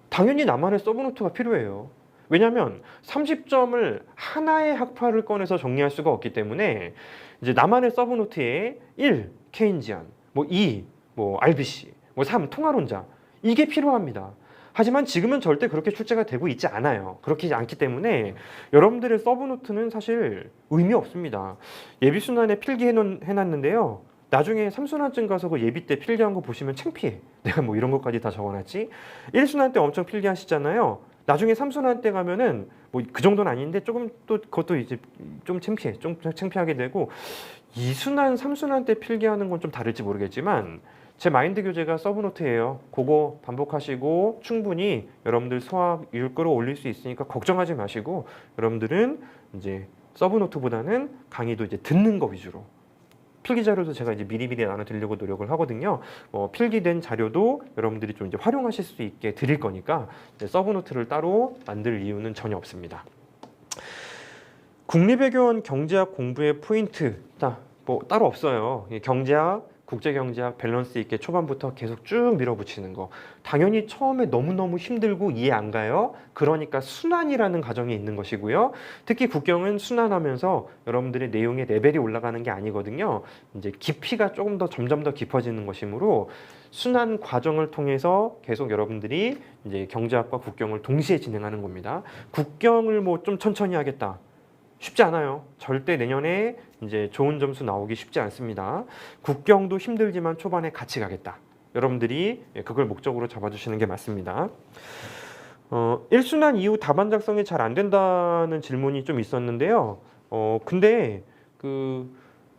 당연히 나만의 서브노트가 필요해요. 왜냐하면 30점을 하나의 학파를 꺼내서 정리할 수가 없기 때문에 이제 나만의 서브노트에 1. 케인지안, 뭐 2. 뭐 RBC, 뭐 3. 통화론자 이게 필요합니다. 하지만 지금은 절대 그렇게 출제가 되고 있지 않아요. 그렇지 않기 때문에 여러분들의 서브노트는 사실 의미 없습니다. 예비순환에 필기해놨는데요. 나중에 3순환쯤 가서 그 예비 때 필기한 거 보시면 창피해. 내가 뭐 이런 것까지 다 적어놨지? 1순환 때 엄청 필기하시잖아요. 나중에 3순환 때 가면은 뭐 그 정도는 아닌데 조금 또 그것도 이제 좀 창피해. 좀 창피하게 되고 2순환, 3순환 때 필기하는 건 좀 다를지 모르겠지만 제 마인드 교재가 서브노트예요. 그거 반복하시고 충분히 여러분들 수학을 끌어올릴 수 있으니까 걱정하지 마시고 여러분들은 이제 서브노트보다는 강의도 이제 듣는 거 위주로 필기 자료도 제가 이제 미리미리 나눠드리려고 노력을 하거든요. 필기된 자료도 여러분들이 좀 이제 활용하실 수 있게 드릴 거니까 서브노트를 따로 만들 이유는 전혀 없습니다. 국립외교원 경제학 공부의 포인트 뭐 따로 없어요. 경제학, 국제경제학 밸런스 있게 초반부터 계속 쭉 밀어붙이는 거. 당연히 처음에 너무너무 힘들고 이해 안 가요. 그러니까 순환이라는 과정이 있는 것이고요. 특히 국경은 순환하면서 여러분들의 내용의 레벨이 올라가는 게 아니거든요. 이제 깊이가 조금 더 점점 더 깊어지는 것이므로 순환 과정을 통해서 계속 여러분들이 이제 경제학과 국경을 동시에 진행하는 겁니다. 국경을 뭐 좀 천천히 하겠다. 쉽지 않아요. 절대 내년에 이제 좋은 점수 나오기 쉽지 않습니다. 국경도 힘들지만 초반에 같이 가겠다. 여러분들이 그걸 목적으로 잡아주시는 게 맞습니다. 1순환 이후 답안 작성이 잘 안 된다는 질문이 좀 있었는데요. 근데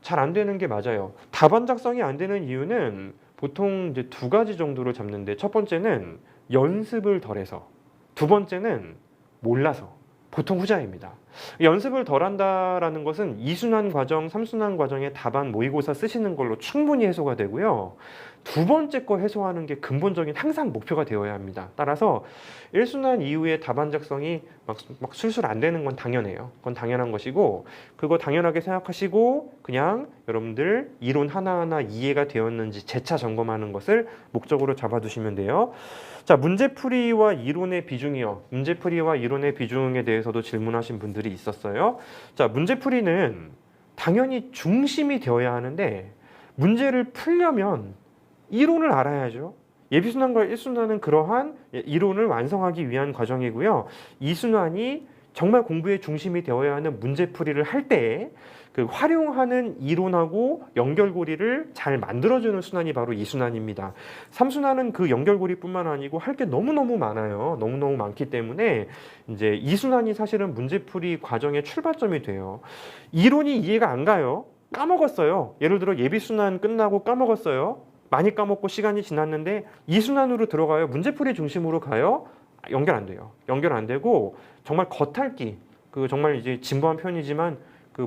잘 안 되는 게 맞아요. 답안 작성이 안 되는 이유는 보통 이제 두 가지 정도로 잡는데 첫 번째는 연습을 덜해서, 두 번째는 몰라서. 보통 후자입니다. 연습을 덜 한다라는 것은 2순환 과정, 3순환 과정의 답안 모의고사 쓰시는 걸로 충분히 해소가 되고요. 두 번째 거 해소하는 게 근본적인 항상 목표가 되어야 합니다. 따라서 1순환 이후에 답안 작성이 막 술술 안 되는 건 당연해요. 그건 당연한 것이고 그거 당연하게 생각하시고 그냥 여러분들 이론 하나하나 이해가 되었는지 재차 점검하는 것을 목적으로 잡아두시면 돼요. 자, 문제풀이와 이론의 비중이요. 문제풀이와 이론의 비중에 대해서도 질문하신 분들이 있었어요. 자, 문제풀이는 당연히 중심이 되어야 하는데 문제를 풀려면 이론을 알아야죠. 예비순환과 1순환은 그러한 이론을 완성하기 위한 과정이고요. 2순환이 정말 공부의 중심이 되어야 하는 문제풀이를 할 때 그 활용하는 이론하고 연결고리를 잘 만들어주는 순환이 바로 2순환입니다. 3순환은 그 연결고리뿐만 아니고 할 게 너무너무 많아요. 너무너무 많기 때문에 이제 2순환이 사실은 문제풀이 과정의 출발점이 돼요. 이론이 이해가 안 가요. 까먹었어요. 예를 들어 예비순환 끝나고 까먹었어요. 많이 까먹고 시간이 지났는데 2순환으로 들어가요. 문제풀이 중심으로 가요. 연결 안 돼요. 연결 안 되고 정말 겉핥기, 정말 이제 진부한 표현이지만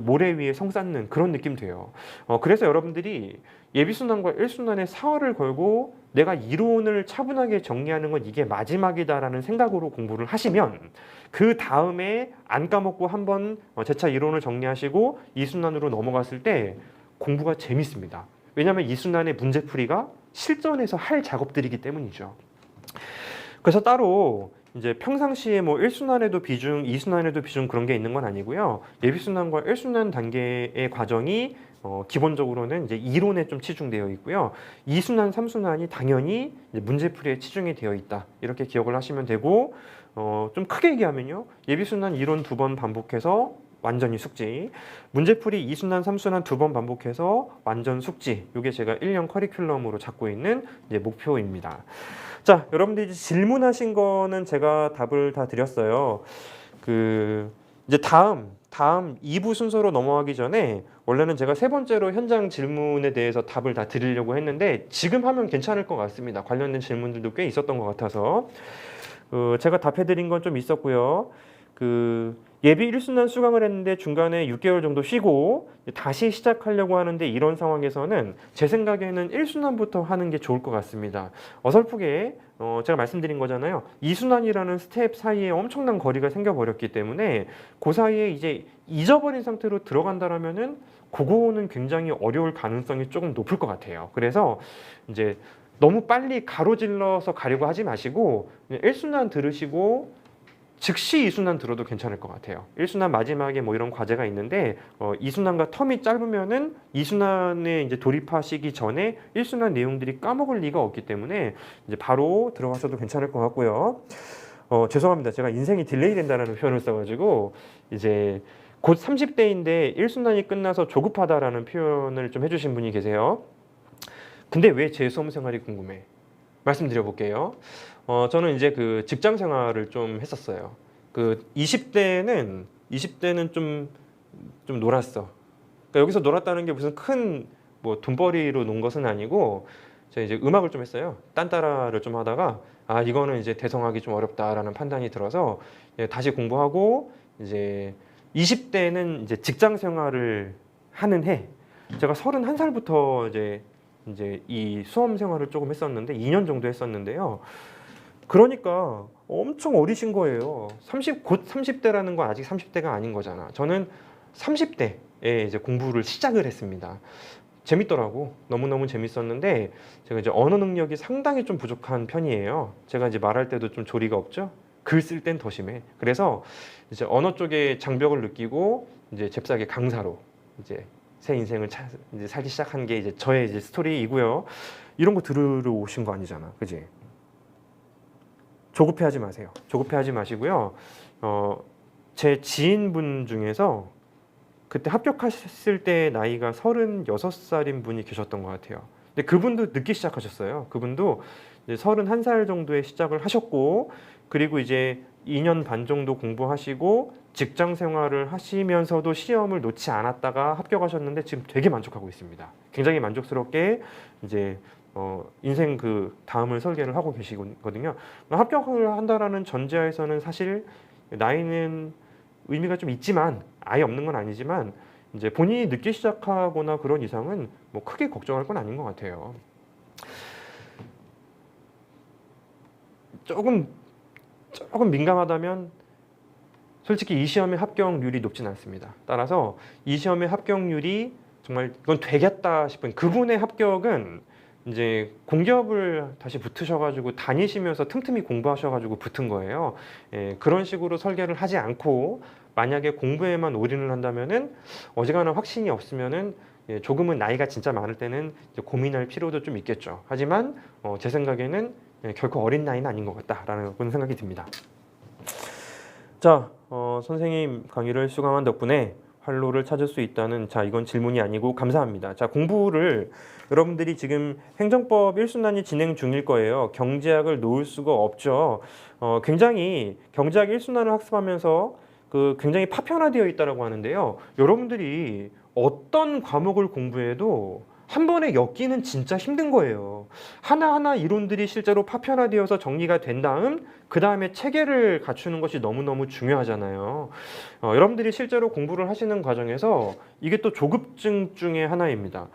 모래 위에 성 쌓는 그런 느낌 돼요. 그래서 여러분들이 예비순환과 1순환의 사활을 걸고 내가 이론을 차분하게 정리하는 건 이게 마지막이다라는 생각으로 공부를 하시면 그 다음에 안 까먹고 한번 재차 이론을 정리하시고 2순환으로 넘어갔을 때 공부가 재밌습니다. 왜냐하면 2순환의 문제풀이가 실전에서 할 작업들이기 때문이죠. 그래서 따로 이제 평상시에 뭐 1순환에도 비중, 2순환에도 비중 그런 게 있는 건 아니고요. 예비순환과 1순환 단계의 과정이 기본적으로는 이제 이론에 좀 치중되어 있고요. 2순환, 3순환이 당연히 이제 문제풀이에 치중이 되어 있다. 이렇게 기억을 하시면 되고 좀 크게 얘기하면요. 예비순환 이론 2번 반복해서 완전히 숙지, 문제풀이 2순환, 3순환 2번 반복해서 완전 숙지. 이게 제가 1년 커리큘럼으로 잡고 있는 이제 목표입니다. 자, 여러분들이 질문하신 거는 제가 답을 다 드렸어요. 이제 다음 2부 순서로 넘어가기 전에 원래는 제가 세 번째로 현장 질문에 대해서 답을 다 드리려고 했는데 지금 하면 괜찮을 것 같습니다. 관련된 질문들도 꽤 있었던 것 같아서 제가 답해드린 건 좀 있었고요. 예비 1순환 수강을 했는데 중간에 6개월 정도 쉬고 다시 시작하려고 하는데 이런 상황에서는 제 생각에는 1순환부터 하는 게 좋을 것 같습니다. 어설프게 제가 말씀드린 거잖아요. 2순환이라는 스텝 사이에 엄청난 거리가 생겨버렸기 때문에 그 사이에 이제 잊어버린 상태로 들어간다라면은 그거는 굉장히 어려울 가능성이 조금 높을 것 같아요. 그래서 이제 너무 빨리 가로질러서 가려고 하지 마시고 1순환 들으시고 즉시 2순환 들어도 괜찮을 것 같아요. 1순환 마지막에 뭐 이런 과제가 있는데 2순환과 텀이 짧으면은 2순환에 이제 돌입하시기 전에 1순환 내용들이 까먹을 리가 없기 때문에 이제 바로 들어가셔도 괜찮을 것 같고요. 죄송합니다. 제가 인생이 딜레이 된다는 표현을 써가지고 이제 곧 30대인데 1순환이 끝나서 조급하다라는 표현을 좀 해주신 분이 계세요. 근데 왜 제 수험 생활이 궁금해? 말씀드려 볼게요. 저는 이제 직장 생활을 좀 했었어요. 20대는 좀 놀았어. 그러니까 여기서 놀았다는 게 무슨 큰 뭐 돈벌이로 논 것은 아니고 제가 이제 음악을 좀 했어요. 딴따라를 좀 하다가 이거는 이제 대성하기 좀 어렵다라는 판단이 들어서 다시 공부하고 이제 20대는 이제 직장 생활을 하는 해. 제가 31살부터 이제 이 수험 생활을 조금 했었는데 2년 정도 했었는데요. 그러니까 엄청 어리신 거예요. 곧 30대라는 건 아직 30대가 아닌 거잖아. 저는 30대에 이제 공부를 시작을 했습니다. 재밌더라고. 너무너무 재밌었는데 제가 이제 언어 능력이 상당히 좀 부족한 편이에요. 제가 이제 말할 때도 좀 조리가 없죠. 글 쓸 땐 더 심해. 그래서 이제 언어 쪽에 장벽을 느끼고 이제 잽싸게 강사로 이제 새 인생을 이제 살기 시작한 게 이제 저의 이제 스토리이고요. 이런 거 들으러 오신 거 아니잖아, 그지? 조급해하지 마세요. 조급해하지 마시고요. 제 지인분 중에서 그때 합격하셨을 때 나이가 36살인 분이 계셨던 것 같아요. 근데 그분도 늦게 시작하셨어요. 그분도 이제 31살 정도에 시작을 하셨고, 그리고 이제 2년 반 정도 공부하시고 직장 생활을 하시면서도 시험을 놓지 않았다가 합격하셨는데 지금 되게 만족하고 있습니다. 굉장히 만족스럽게 이제 인생 다음을 설계를 하고 계시거든요. 합격을 한다라는 전제하에서는 사실 나이는 의미가 좀 있지만 아예 없는 건 아니지만 이제 본인이 늦게 시작하거나 그런 이상은 뭐 크게 걱정할 건 아닌 것 같아요. 조금 민감하다면 솔직히 이 시험의 합격률이 높진 않습니다. 따라서 이 시험의 합격률이 정말 이건 되겠다 싶은 그분의 합격은 이제 공기업을 다시 붙으셔가지고 다니시면서 틈틈이 공부하셔가지고 붙은 거예요. 그런 식으로 설계를 하지 않고 만약에 공부에만 올인을 한다면은 어지간한 확신이 없으면은 조금은 나이가 진짜 많을 때는 이제 고민할 필요도 좀 있겠죠. 하지만 제 생각에는 결코 어린 나이는 아닌 것 같다라는 그런 생각이 듭니다. 자, 선생님 강의를 수강한 덕분에 활로를 찾을 수 있다는, 자, 이건 질문이 아니고 감사합니다. 자, 공부를 여러분들이 지금 행정법 1순환이 진행 중일 거예요. 경제학을 놓을 수가 없죠. 굉장히 경제학 1순환을 학습하면서 굉장히 파편화되어 있다고 하는데요. 여러분들이 어떤 과목을 공부해도 한 번에 엮기는 진짜 힘든 거예요. 하나하나 이론들이 실제로 파편화되어서 정리가 된 다음 그 다음에 체계를 갖추는 것이 너무너무 중요하잖아요. 여러분들이 실제로 공부를 하시는 과정에서 이게 또 조급증 중에 하나입니다.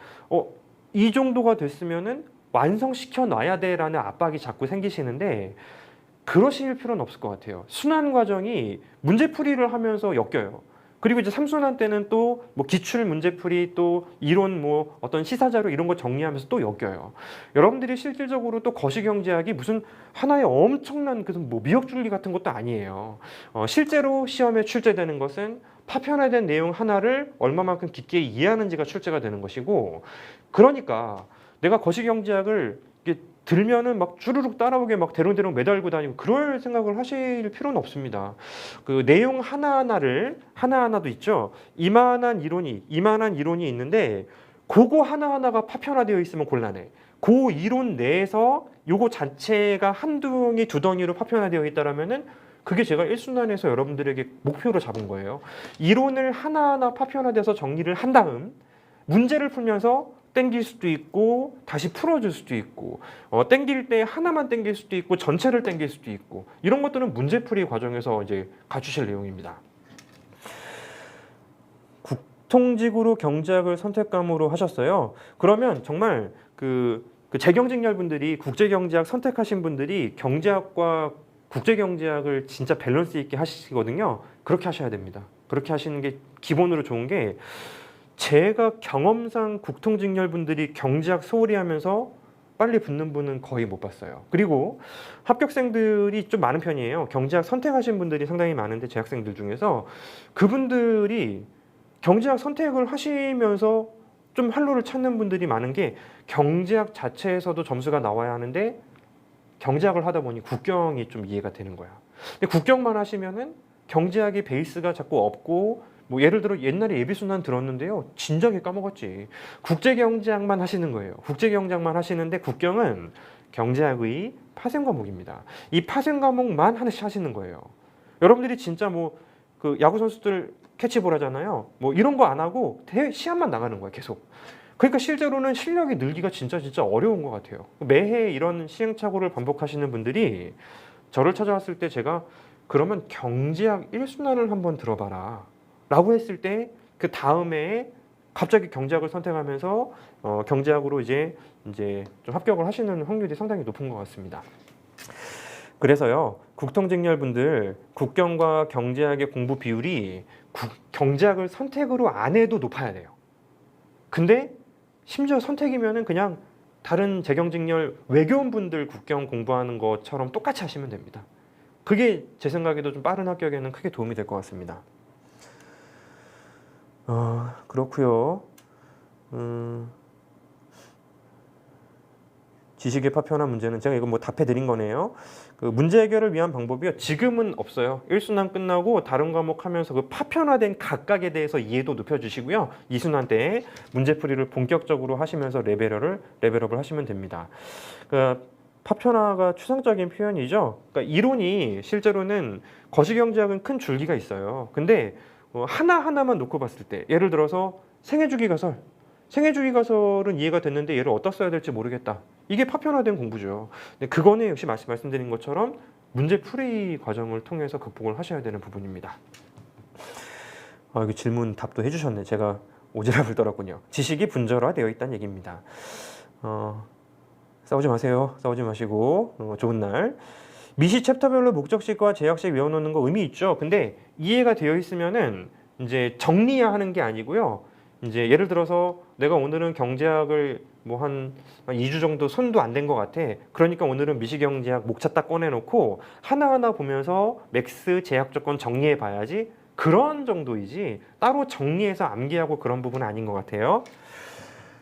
이 정도가 됐으면은 완성시켜 놔야 돼라는 압박이 자꾸 생기시는데 그러실 필요는 없을 것 같아요. 순환 과정이 문제풀이를 하면서 엮여요. 그리고 이제 3순환 때는 또 뭐 기출 문제풀이, 또 이론 뭐 어떤 시사자료 이런 거 정리하면서 또 엮여요. 여러분들이 실질적으로 또 거시경제학이 무슨 하나의 엄청난 뭐 미역줄기 같은 것도 아니에요. 실제로 시험에 출제되는 것은 파편화된 내용 하나를 얼마만큼 깊게 이해하는지가 출제가 되는 것이고, 그러니까 내가 거시경제학을 들면은 막 주르륵 따라오게 막 대롱대롱 매달고 다니고 그럴 생각을 하실 필요는 없습니다. 그 내용 하나하나도 있죠. 이만한 이론이 있는데 그거 하나하나가 파편화되어 있으면 곤란해. 그 이론 내에서 요거 자체가 한두 덩이 두 덩이로 파편화되어 있다라면은 그게 제가 1순환에서 여러분들에게 목표로 잡은 거예요. 이론을 하나하나 파편화돼서 정리를 한 다음 문제를 풀면서 땡길 수도 있고 다시 풀어줄 수도 있고 땡길 때 하나만 땡길 수도 있고 전체를 땡길 수도 있고 이런 것들은 문제풀이 과정에서 이제 갖추실 내용입니다. 국통직으로 경제학을 선택감으로 하셨어요. 그러면 정말 그 재경직렬 분들이 국제경제학 선택하신 분들이 경제학과 국제경제학을 진짜 밸런스 있게 하시거든요. 그렇게 하셔야 됩니다. 그렇게 하시는 게 기본으로 좋은 게 제가 경험상 국통직렬 분들이 경제학 소홀히 하면서 빨리 붙는 분은 거의 못 봤어요. 그리고 합격생들이 좀 많은 편이에요. 경제학 선택하신 분들이 상당히 많은데 재학생들 중에서 그분들이 경제학 선택을 하시면서 좀 활로를 찾는 분들이 많은 게 경제학 자체에서도 점수가 나와야 하는데 경제학을 하다 보니 국경이 좀 이해가 되는 거야. 근데 국경만 하시면은 경제학의 베이스가 자꾸 없고 뭐 예를 들어 옛날에 예비순환 들었는데요. 진작에 까먹었지. 국제경제학만 하시는 거예요. 국제경제학만 하시는데 국경은 경제학의 파생 과목입니다. 이 파생 과목만 하나씩 하시는 거예요. 여러분들이 진짜 뭐 그 야구 선수들 캐치볼 하잖아요. 뭐 이런 거 안 하고 시합만 나가는 거야, 계속. 그러니까 실제로는 실력이 늘기가 진짜 어려운 것 같아요. 매해 이런 시행착오를 반복하시는 분들이 저를 찾아왔을 때 제가 그러면 경제학 1순환을 한번 들어봐라 라고 했을 때 그 다음에 갑자기 경제학을 선택하면서 경제학으로 이제 좀 합격을 하시는 확률이 상당히 높은 것 같습니다. 그래서요, 국통직렬 분들 국경과 경제학의 공부 비율이 경제학을 선택으로 안 해도 높아야 돼요. 근데 심지어 선택이면은 그냥 다른 재경직렬 외교원분들 국경 공부하는 것처럼 똑같이 하시면 됩니다. 그게 제 생각에도 좀 빠른 합격에는 크게 도움이 될 것 같습니다. 그렇고요. 지식의 파편화 문제는 제가 이거 뭐 답해드린 거네요. 그 문제 해결을 위한 방법이요. 지금은 없어요. 1순환 끝나고 다른 과목 하면서 그 파편화된 각각에 대해서 이해도 높여주시고요. 2순환 때 문제풀이를 본격적으로 하시면서 레벨업을 하시면 됩니다. 그러니까 파편화가 추상적인 표현이죠. 그러니까 이론이 실제로는 거시경제학은 큰 줄기가 있어요. 근데 하나하나만 놓고 봤을 때 예를 들어서 생애주기가설은 이해가 됐는데 얘를 어디다 써야 될지 모르겠다. 이게 파편화된 공부죠. 근데 그거는 역시 말씀드린 것처럼 문제풀이 과정을 통해서 극복을 하셔야 되는 부분입니다. 이거 질문 답도 해주셨네. 제가 오지랖을 떨었군요. 지식이 분절화되어 있다는 얘기입니다. 싸우지 마세요. 싸우지 마시고 좋은 날. 미시 챕터별로 목적식과 제약식 외워놓는 거 의미 있죠. 근데 이해가 되어 있으면은 이제 정리해야 하는 게 아니고요. 이제 예를 들어서 내가 오늘은 경제학을 뭐 한 2주 정도 손도 안 댄 것 같아. 그러니까 오늘은 미시경제학 목차 딱 꺼내놓고 하나하나 보면서 맥스 제약 조건 정리해 봐야지. 그런 정도이지 따로 정리해서 암기하고 그런 부분은 아닌 것 같아요.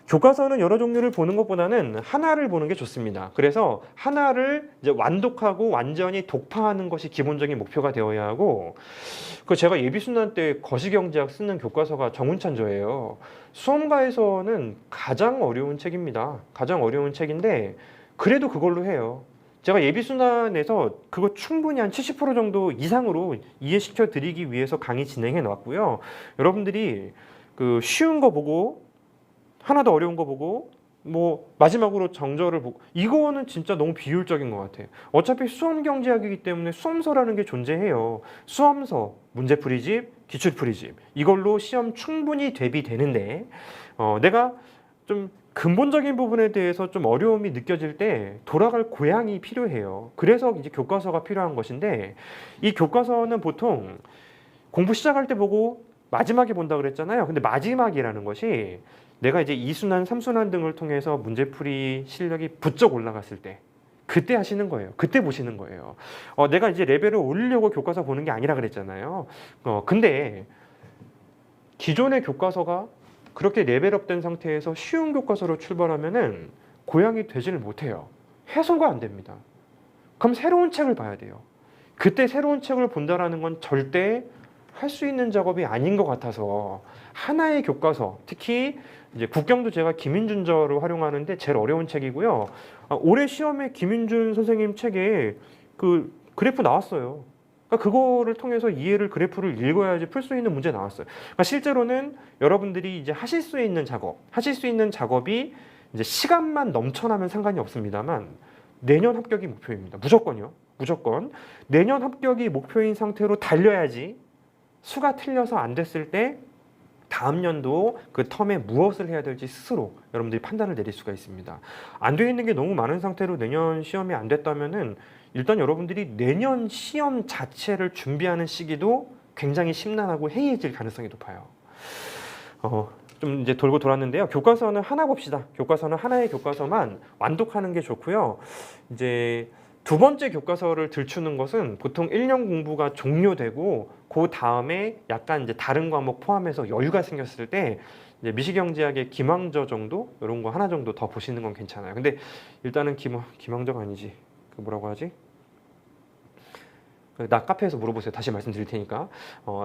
교과서는 여러 종류를 보는 것보다는 하나를 보는 게 좋습니다. 그래서 하나를 이제 완독하고 완전히 독파하는 것이 기본적인 목표가 되어야 하고, 그 제가 예비순환 때 거시경제학 쓰는 교과서가 정운찬조예요. 수험가에서는 가장 어려운 책입니다. 가장 어려운 책인데 그래도 그걸로 해요. 제가 예비순환에서 그거 충분히 한 70% 정도 이상으로 이해시켜 드리기 위해서 강의 진행해 놨고요. 여러분들이 그 쉬운 거 보고 하나 더 어려운 거 보고 뭐 마지막으로 정절을 보고 이거는 진짜 너무 비효율적인 것 같아요. 어차피 수험 경제학이기 때문에 수험서라는 게 존재해요. 수험서, 문제풀이집, 기출풀이집 이걸로 시험 충분히 대비되는데 내가 좀 근본적인 부분에 대해서 좀 어려움이 느껴질 때 돌아갈 고향이 필요해요. 그래서 이제 교과서가 필요한 것인데 이 교과서는 보통 공부 시작할 때 보고 마지막에 본다 그랬잖아요. 근데 마지막이라는 것이 내가 이제 2순환, 3순환 등을 통해서 문제풀이 실력이 부쩍 올라갔을 때 그때 하시는 거예요. 그때 보시는 거예요. 내가 이제 레벨을 올리려고 교과서 보는 게 아니라 그랬잖아요. 근데 기존의 교과서가 그렇게 레벨업된 상태에서 쉬운 교과서로 출발하면은 고향이 되지를 못해요. 해소가 안 됩니다. 그럼 새로운 책을 봐야 돼요. 그때 새로운 책을 본다라는 건 절대 할 수 있는 작업이 아닌 것 같아서 하나의 교과서, 특히 이제 국경도 제가 김인준저를 활용하는데 제일 어려운 책이고요. 올해 시험에 김인준 선생님 책에 그 그래프 나왔어요. 그러니까 그거를 통해서 이해를 그래프를 읽어야지 풀 수 있는 문제 나왔어요. 그러니까 실제로는 여러분들이 이제 하실 수 있는 작업이 이제 시간만 넘쳐나면 상관이 없습니다만 내년 합격이 목표입니다. 무조건요. 무조건 내년 합격이 목표인 상태로 달려야지 수가 틀려서 안 됐을 때 다음 연도 그 텀에 무엇을 해야 될지 스스로 여러분들이 판단을 내릴 수가 있습니다. 안 돼 있는 게 너무 많은 상태로 내년 시험이 안 됐다면은 일단 여러분들이 내년 시험 자체를 준비하는 시기도 굉장히 심란하고 해이해질 가능성이 높아요. 좀 이제 돌고 돌았는데요. 교과서는 하나 봅시다. 교과서는 하나의 교과서만 완독하는 게 좋고요. 이제 두 번째 교과서를 들추는 것은 보통 1년 공부가 종료되고 그 다음에 약간 이제 다른 과목 포함해서 여유가 생겼을 때 이제 미시경제학의 김황저 정도 이런 거 하나 정도 더 보시는 건 괜찮아요. 근데 일단은 김황저가 아니지. 그 뭐라고 하지? 나 카페에서 물어보세요. 다시 말씀드릴 테니까.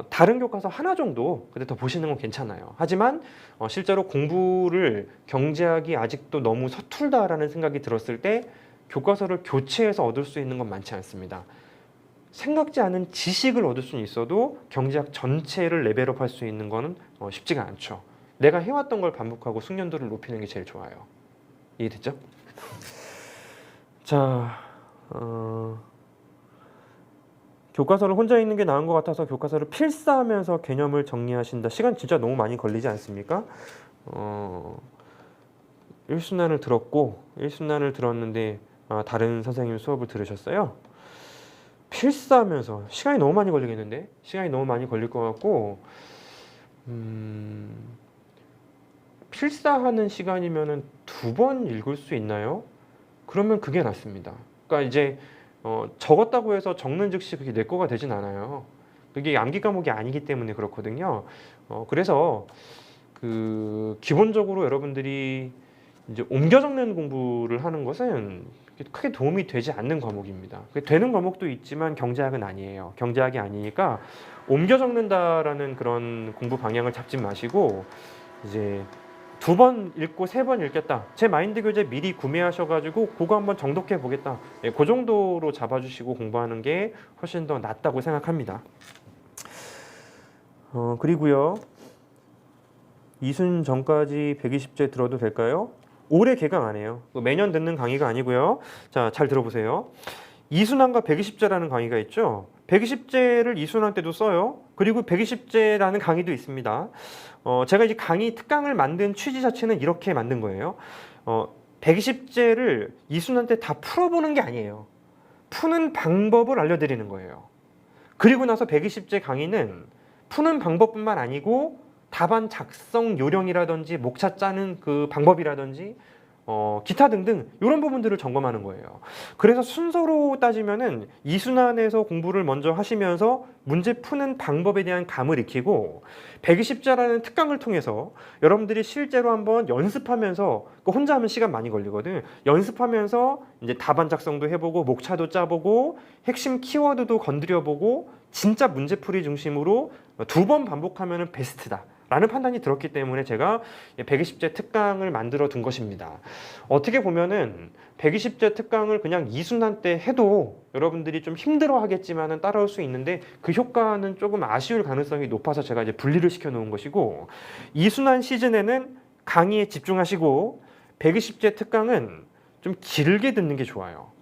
다른 교과서 하나 정도 근데 더 보시는 건 괜찮아요. 하지만 실제로 공부를 경제학이 아직도 너무 서툴다라는 생각이 들었을 때 교과서를 교체해서 얻을 수 있는 건 많지 않습니다. 생각지 않은 지식을 얻을 수는 있어도 경제학 전체를 레벨업 할 수 있는 거는 쉽지가 않죠. 내가 해왔던 걸 반복하고 숙련도를 높이는 게 제일 좋아요. 이해됐죠? 자, 교과서를 혼자 읽는 게 나은 것 같아서 교과서를 필사하면서 개념을 정리하신다. 시간 진짜 너무 많이 걸리지 않습니까? 1순환을 들었는데 다른 선생님 수업을 들으셨어요? 필사하면서 시간이 너무 많이 걸리겠는데? 시간이 너무 많이 걸릴 것 같고 필사하는 시간이면은 2번 읽을 수 있나요? 그러면 그게 낫습니다. 그러니까 이제 적었다고 해서 적는 즉시 그게 내 거가 되진 않아요. 그게 암기 과목이 아니기 때문에 그렇거든요. 그래서 그 기본적으로 여러분들이 이제 옮겨 적는 공부를 하는 것은 크게 도움이 되지 않는 과목입니다. 되는 과목도 있지만 경제학은 아니에요. 경제학이 아니니까 옮겨 적는다라는 그런 공부 방향을 잡지 마시고 이제 2번 읽고 3번 읽겠다. 제 마인드 교재 미리 구매하셔가지고 그거 한번 정독해 보겠다. 그 정도로 잡아주시고 공부하는 게 훨씬 더 낫다고 생각합니다. 그리고요. 이순 전까지 120제 들어도 될까요? 올해 개강 안 해요. 매년 듣는 강의가 아니고요. 자, 잘 들어보세요. 이순환과 120제라는 강의가 있죠. 120제를 이순환 때도 써요. 그리고 120제라는 강의도 있습니다. 제가 이제 강의 특강을 만든 취지 자체는 이렇게 만든 거예요. 120제를 이순환 때 다 풀어보는 게 아니에요. 푸는 방법을 알려드리는 거예요. 그리고 나서 120제 강의는 푸는 방법뿐만 아니고 답안 작성 요령이라든지 목차 짜는 그 방법이라든지 기타 등등 이런 부분들을 점검하는 거예요. 그래서 순서로 따지면은 이순환에서 공부를 먼저 하시면서 문제 푸는 방법에 대한 감을 익히고 120자라는 특강을 통해서 여러분들이 실제로 한번 연습하면서 혼자 하면 시간 많이 걸리거든. 연습하면서 이제 답안 작성도 해보고 목차도 짜보고 핵심 키워드도 건드려보고 진짜 문제풀이 중심으로 2번 반복하면은 베스트다. 라는 판단이 들었기 때문에 제가 120제 특강을 만들어 둔 것입니다. 어떻게 보면은 120제 특강을 그냥 이순환 때 해도 여러분들이 좀 힘들어 하겠지만은 따라올 수 있는데 그 효과는 조금 아쉬울 가능성이 높아서 제가 이제 분리를 시켜 놓은 것이고 이순환 시즌에는 강의에 집중하시고 120제 특강은 좀 길게 듣는 게 좋아요.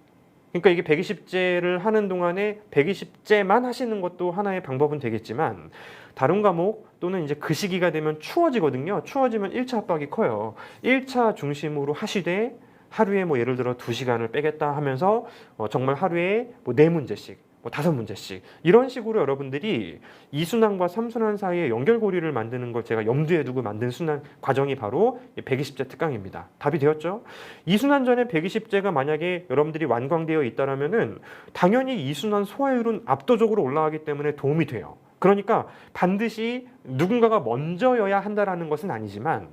그러니까 이게 120제를 하는 동안에 120제만 하시는 것도 하나의 방법은 되겠지만 다른 과목 또는 이제 그 시기가 되면 추워지거든요. 추워지면 1차 압박이 커요. 1차 중심으로 하시되 하루에 뭐 예를 들어 2시간을 빼겠다 하면서 정말 하루에 뭐 4문제씩, 뭐 5문제씩 이런 식으로 여러분들이 2순환과 3순환 사이에 연결고리를 만드는 걸 제가 염두에 두고 만든 순환 과정이 바로 120제 특강입니다. 답이 되었죠? 2순환 전에 120제가 만약에 여러분들이 완광되어 있다라면은 당연히 2순환 소화율은 압도적으로 올라가기 때문에 도움이 돼요. 그러니까 반드시 누군가가 먼저여야 한다라는 것은 아니지만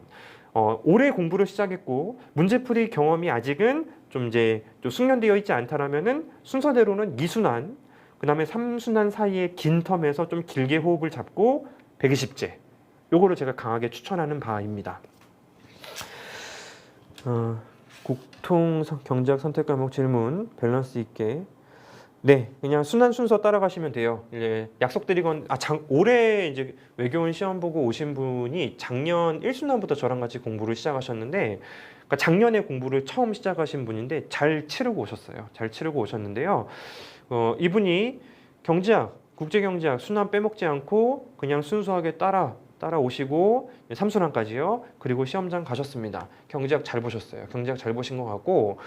올해 공부를 시작했고 문제풀이 경험이 아직은 좀 이제 좀 숙련되어 있지 않다라면은 순서대로는 2순환, 그다음에 3순환 사이에 긴 텀에서 좀 길게 호흡을 잡고 120제. 요거를 제가 강하게 추천하는 바입니다. 국통 경제학 선택 과목 질문 밸런스 있게. 네, 그냥 순환 순서 따라가시면 돼요. 이제 약속드리건 올해 이제 외교원 시험 보고 오신 분이 작년 1순환부터 저랑 같이 공부를 시작하셨는데, 그러니까 작년에 공부를 처음 시작하신 분인데 잘 치르고 오셨어요. 잘 치르고 오셨는데요. 이분이 경제학, 국제경제학 순환 빼먹지 않고 그냥 순수하게 따라오시고 3순환까지요. 그리고 시험장 가셨습니다. 경제학 잘 보셨어요. 경제학 잘 보신 것 같고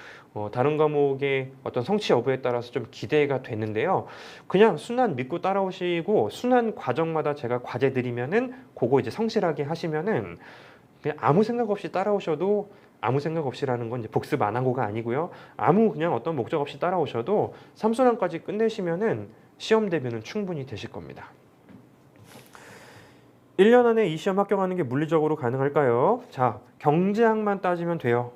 다른 과목의 어떤 성취 여부에 따라서 좀 기대가 됐는데요. 그냥 순환 믿고 따라오시고 순환 과정마다 제가 과제 드리면은 그거 이제 성실하게 하시면은 그냥 아무 생각 없이 따라오셔도, 아무 생각 없이라는 건 이제 복습 안 하고가 아니고요. 아무 그냥 어떤 목적 없이 따라오셔도 3순환까지 끝내시면은 시험 대비는 충분히 되실 겁니다. 1년 안에 이 시험 합격하는 게 물리적으로 가능할까요? 자, 경제학만 따지면 돼요.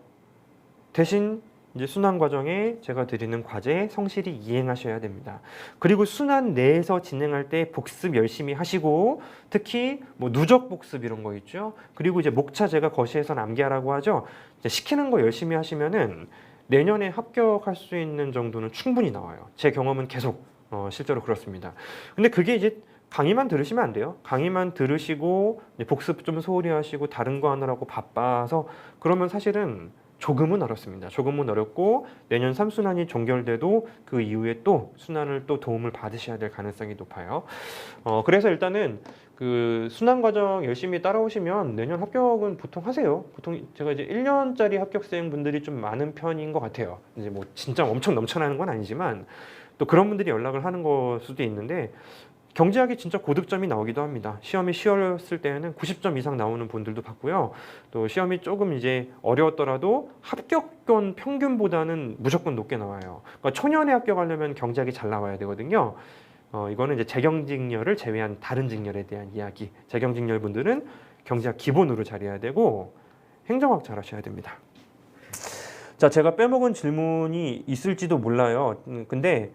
대신 이제 순환 과정에 제가 드리는 과제 성실히 이행하셔야 됩니다. 그리고 순환 내에서 진행할 때 복습 열심히 하시고, 특히 뭐 누적 복습 이런 거 있죠. 그리고 이제 목차 제가 거시해서 남기하라고 하죠. 이제 시키는 거 열심히 하시면은 내년에 합격할 수 있는 정도는 충분히 나와요. 제 경험은 계속 실제로 그렇습니다. 근데 그게 이제 강의만 들으시면 안 돼요. 강의만 들으시고 복습 좀 소홀히 하시고 다른 거 하느라고 바빠서 그러면 사실은 조금은 어렵습니다. 조금은 어렵고 내년 3순환이 종결돼도 그 이후에 또 순환을 또 도움을 받으셔야 될 가능성이 높아요. 그래서 일단은 그 순환 과정 열심히 따라오시면 내년 합격은 보통 하세요. 보통 제가 이제 1년짜리 합격생 분들이 좀 많은 편인 것 같아요. 이제 뭐 진짜 엄청 넘쳐나는 건 아니지만 또 그런 분들이 연락을 하는 걸 수도 있는데, 경제학이 진짜 고득점이 나오기도 합니다. 시험이 쉬웠을 때에는 90점 이상 나오는 분들도 봤고요. 또 시험이 조금 이제 어려웠더라도 합격권 평균보다는 무조건 높게 나와요. 그러니까 초년에 합격하려면 경제학이 잘 나와야 되거든요. 이거는 이제 재경직렬을 제외한 다른 직렬에 대한 이야기. 재경직렬 분들은 경제학 기본으로 잘해야 되고 행정학 잘하셔야 됩니다. 자, 제가 빼먹은 질문이 있을지도 몰라요. 근데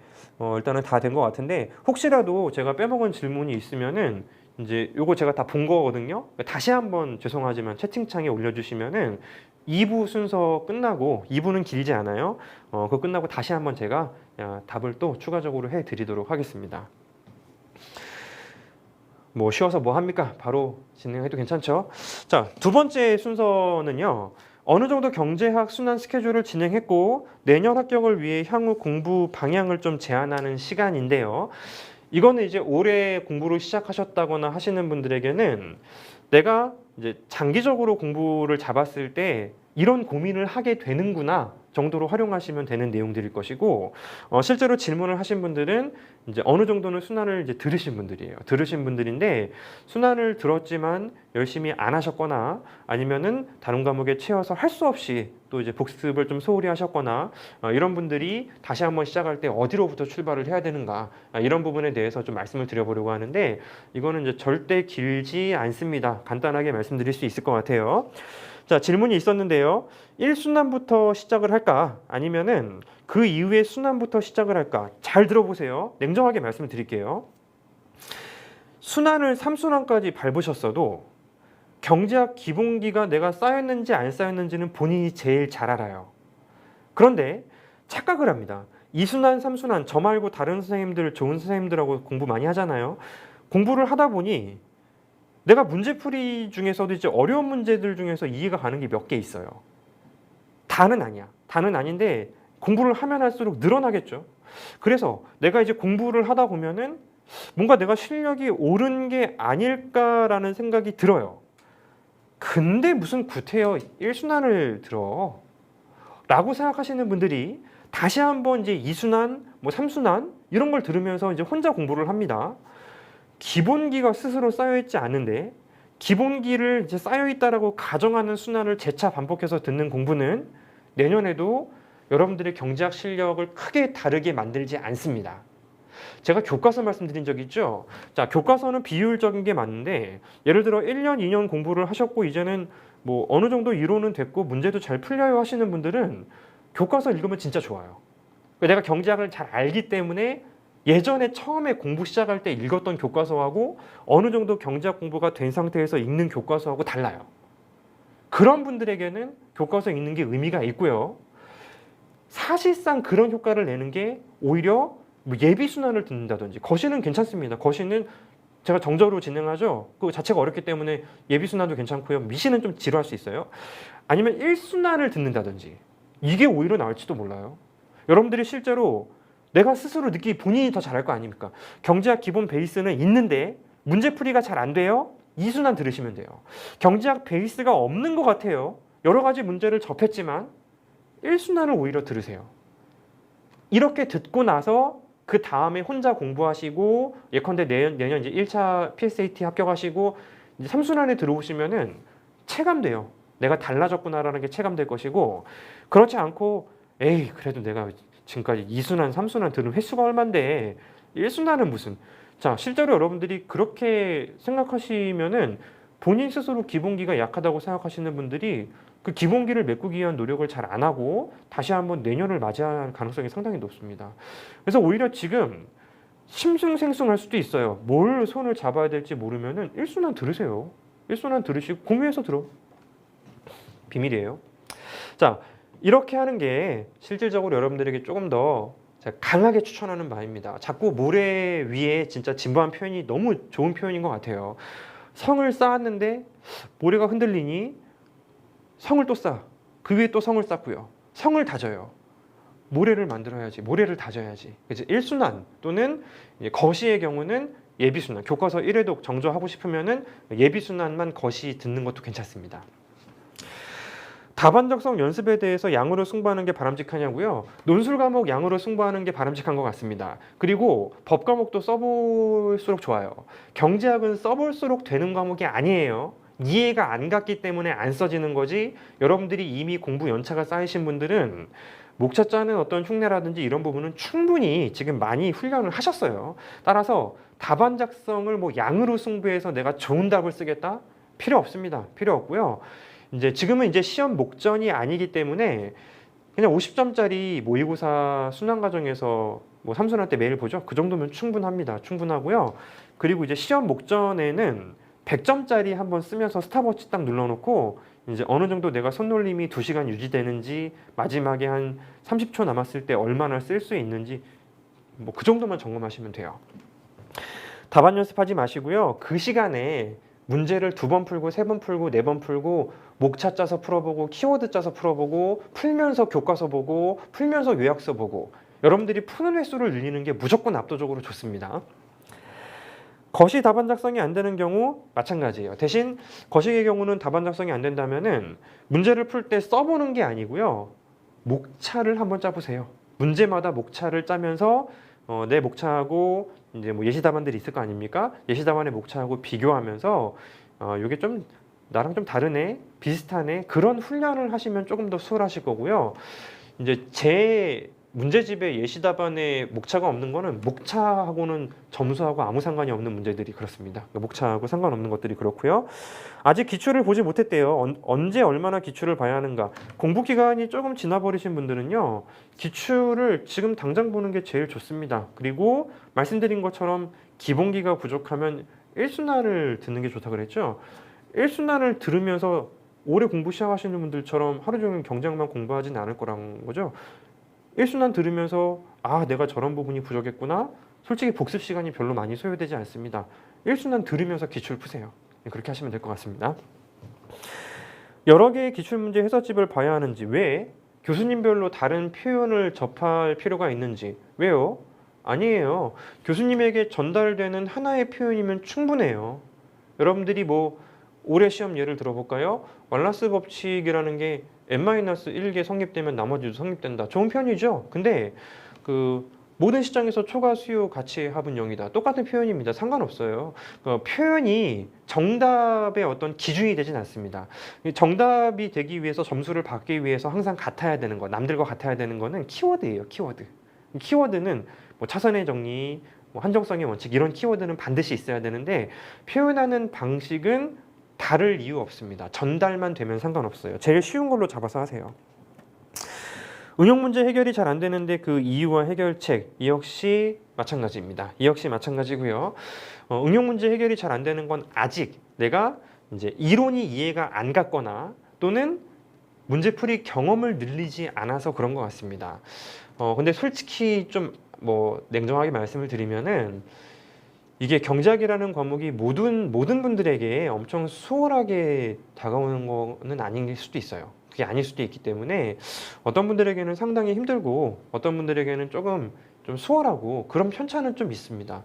일단은 다 된 것 같은데, 혹시라도 제가 빼먹은 질문이 있으면은 이제 요거 제가 다 본 거거든요. 다시 한번 죄송하지만 채팅창에 올려주시면은 2부 순서 끝나고, 2부는 길지 않아요. 그거 끝나고 다시 한번 제가 답을 또 추가적으로 해드리도록 하겠습니다. 뭐 쉬워서 뭐 합니까? 바로 진행해도 괜찮죠? 자, 두 번째 순서는요. 어느 정도 경제학 순환 스케줄을 진행했고 내년 합격을 위해 향후 공부 방향을 좀 제안하는 시간인데요. 이거는 이제 올해 공부를 시작하셨다거나 하시는 분들에게는 내가 이제 장기적으로 공부를 잡았을 때 이런 고민을 하게 되는구나 정도로 활용하시면 되는 내용들일 것이고, 실제로 질문을 하신 분들은 이제 어느 정도는 순환을 이제 들으신 분들이에요. 들으신 분들인데 순환을 들었지만 열심히 안 하셨거나 아니면은 다른 과목에 채워서 할 수 없이 또 이제 복습을 좀 소홀히 하셨거나 이런 분들이 다시 한번 시작할 때 어디로부터 출발을 해야 되는가, 이런 부분에 대해서 좀 말씀을 드려보려고 하는데, 이거는 이제 절대 길지 않습니다. 간단하게 말씀드릴 수 있을 것 같아요. 자, 질문이 있었는데요. 1순환부터 시작을 할까? 아니면은 그 이후에 순환부터 시작을 할까? 잘 들어보세요. 냉정하게 말씀을 드릴게요. 순환을 3순환까지 밟으셨어도 경제학 기본기가 내가 쌓였는지 안 쌓였는지는 본인이 제일 잘 알아요. 그런데 착각을 합니다. 2순환, 3순환, 저 말고 다른 선생님들, 좋은 선생님들하고 공부 많이 하잖아요. 공부를 하다 보니 내가 문제풀이 중에서도 이제 어려운 문제들 중에서 이해가 가는 게 몇 개 있어요. 다는 아니야. 다는 아닌데 공부를 하면 할수록 늘어나겠죠. 그래서 내가 이제 공부를 하다 보면은 뭔가 내가 실력이 오른 게 아닐까라는 생각이 들어요. 근데 무슨 구태여 1순환을 들어 라고 생각하시는 분들이 다시 한번 이제 2순환, 뭐 3순환 이런 걸 들으면서 이제 혼자 공부를 합니다. 기본기가 스스로 쌓여있지 않은데 기본기를 이제 쌓여있다라고 가정하는 순환을 재차 반복해서 듣는 공부는 내년에도 여러분들의 경제학 실력을 크게 다르게 만들지 않습니다. 제가 교과서 말씀드린 적 있죠? 자, 교과서는 비효율적인 게 맞는데 예를 들어 1년, 2년 공부를 하셨고 이제는 뭐 어느 정도 이론은 됐고 문제도 잘 풀려요 하시는 분들은 교과서 읽으면 진짜 좋아요. 내가 경제학을 잘 알기 때문에 예전에 처음에 공부 시작할 때 읽었던 교과서하고 어느 정도 경제학 공부가 된 상태에서 읽는 교과서하고 달라요. 그런 분들에게는 교과서 읽는 게 의미가 있고요. 사실상 그런 효과를 내는 게 오히려 뭐 예비순환을 듣는다든지, 거시는 괜찮습니다. 거시는 제가 정저로 진행하죠. 그 자체가 어렵기 때문에 예비순환도 괜찮고요. 미시는 좀 지루할 수 있어요. 아니면 1순환을 듣는다든지, 이게 오히려 나을지도 몰라요. 여러분들이 실제로 내가 스스로 느끼기 본인이 더 잘할 거 아닙니까? 경제학 기본 베이스는 있는데 문제풀이가 잘 안 돼요? 2순환 들으시면 돼요. 경제학 베이스가 없는 것 같아요. 여러 가지 문제를 접했지만 1순환을 오히려 들으세요. 이렇게 듣고 나서 그 다음에 혼자 공부하시고, 예컨대 내년 이제 1차 PSAT 합격하시고 이제 3순환에 들어오시면은 체감돼요. 내가 달라졌구나라는 게 체감될 것이고, 그렇지 않고 에이 그래도 내가 지금까지 2순환, 3순환 들은 횟수가 얼만데 1순환은 무슨. 자, 실제로 여러분들이 그렇게 생각하시면은 본인 스스로 기본기가 약하다고 생각하시는 분들이 그 기본기를 메꾸기 위한 노력을 잘 안 하고 다시 한번 내년을 맞이할 가능성이 상당히 높습니다. 그래서 오히려 지금 심승생승할 수도 있어요. 뭘 손을 잡아야 될지 모르면은 1순환 들으세요. 1순환 들으시고 공유해서 들어. 비밀이에요. 자, 이렇게 하는 게 실질적으로 여러분들에게 조금 더 제가 강하게 추천하는 바입니다. 자꾸 모래 위에 진짜 진부한 표현이 너무 좋은 표현인 것 같아요. 성을 쌓았는데 모래가 흔들리니 성을 또 쌓아. 그 위에 또 성을 쌓고요. 성을 다져요. 모래를 만들어야지. 모래를 다져야지. 그래서 1순환 또는 거시의 경우는 예비순환. 교과서 1회독 정조하고 싶으면은 예비순환만 거시 듣는 것도 괜찮습니다. 다반적성 연습에 대해서 양으로 승부하는 게 바람직하냐고요? 논술 과목 양으로 승부하는 게 바람직한 것 같습니다. 그리고 법 과목도 써볼수록 좋아요. 경제학은 써볼수록 되는 과목이 아니에요. 이해가 안 갔기 때문에 안 써지는 거지, 여러분들이 이미 공부 연차가 쌓이신 분들은 목차 짜는 어떤 흉내라든지 이런 부분은 충분히 지금 많이 훈련을 하셨어요. 따라서 다반작성을 뭐 양으로 승부해서 내가 좋은 답을 쓰겠다? 필요 없습니다. 필요 없고요. 이제 지금은 이제 시험 목전이 아니기 때문에 그냥 50점짜리 모의고사 순환 과정에서 뭐 3순환 때 매일 보죠. 그 정도면 충분합니다. 충분하고요. 그리고 이제 시험 목전에는 100점짜리 한번 쓰면서 스탑워치 딱 눌러놓고 이제 어느 정도 내가 손놀림이 2시간 유지되는지, 마지막에 한 30초 남았을 때 얼마나 쓸 수 있는지, 뭐 그 정도만 점검하시면 돼요. 답안 연습하지 마시고요. 그 시간에 문제를 2번 풀고 3번 풀고 4번 풀고 목차 짜서 풀어보고 키워드 짜서 풀어보고 풀면서 교과서 보고 풀면서 요약서 보고, 여러분들이 푸는 횟수를 늘리는 게 무조건 압도적으로 좋습니다. 거시 답안 작성이 안 되는 경우 마찬가지예요. 대신 거시의 경우는 답안 작성이 안 된다면은 문제를 풀 때 써보는 게 아니고요. 목차를 한번 짜보세요. 문제마다 목차를 짜면서 내 목차하고 이제 뭐 예시 답안들이 있을 거 아닙니까? 예시 답안의 목차하고 비교하면서 이게 좀 나랑 좀 다르네, 비슷하네, 그런 훈련을 하시면 조금 더 수월하실 거고요. 이제 제 문제집에 예시 답안에 목차가 없는 거는 목차하고는 점수하고 아무 상관이 없는 문제들이 그렇습니다. 목차하고 상관없는 것들이 그렇고요. 아직 기출을 보지 못했대요. 언제 얼마나 기출을 봐야 하는가. 공부 기간이 조금 지나버리신 분들은요, 기출을 지금 당장 보는 게 제일 좋습니다. 그리고 말씀드린 것처럼 기본기가 부족하면 1순환을 듣는 게 좋다 그랬죠. 1순환을 들으면서 오래 공부 시작하시는 분들처럼 하루 종일 경제학만 공부하진 않을 거란 거죠. 1순환 들으면서 아, 내가 저런 부분이 부족했구나. 솔직히 복습 시간이 별로 많이 소요되지 않습니다. 1순환 들으면서 기출 푸세요. 그렇게 하시면 될 것 같습니다. 여러 개의 기출문제 해설집을 봐야 하는지, 왜? 교수님별로 다른 표현을 접할 필요가 있는지, 왜요? 아니에요. 교수님에게 전달되는 하나의 표현이면 충분해요. 여러분들이 뭐 올해 시험 예를 들어볼까요? 왈라스 법칙이라는 게 n-1개 성립되면 나머지도 성립된다. 좋은 편이죠. 근데 그 모든 시장에서 초과 수요 가치 합은 0이다. 똑같은 표현입니다. 상관없어요. 표현이 정답의 어떤 기준이 되진 않습니다. 정답이 되기 위해서, 점수를 받기 위해서 항상 같아야 되는 거, 남들과 같아야 되는 거는 키워드예요. 키워드. 키워드는 뭐 차선의 정리, 뭐 한정성의 원칙, 이런 키워드는 반드시 있어야 되는데 표현하는 방식은 다를 이유 없습니다. 전달만 되면 상관없어요. 제일 쉬운 걸로 잡아서 하세요. 응용 문제 해결이 잘 안 되는데 그 이유와 해결책 이 역시 마찬가지입니다. 이 역시 마찬가지고요. 응용 문제 해결이 잘 안 되는 건 아직 내가 이제 이론이 이해가 안 갔거나 또는 문제풀이 경험을 늘리지 않아서 그런 것 같습니다. 근데 솔직히 좀 뭐 냉정하게 말씀을 드리면은 이게 경제학이라는 과목이 모든 분들에게 엄청 수월하게 다가오는 거는 아닐 수도 있어요. 그게 아닐 수도 있기 때문에 어떤 분들에게는 상당히 힘들고 어떤 분들에게는 조금 좀 수월하고 그런 편차는 좀 있습니다.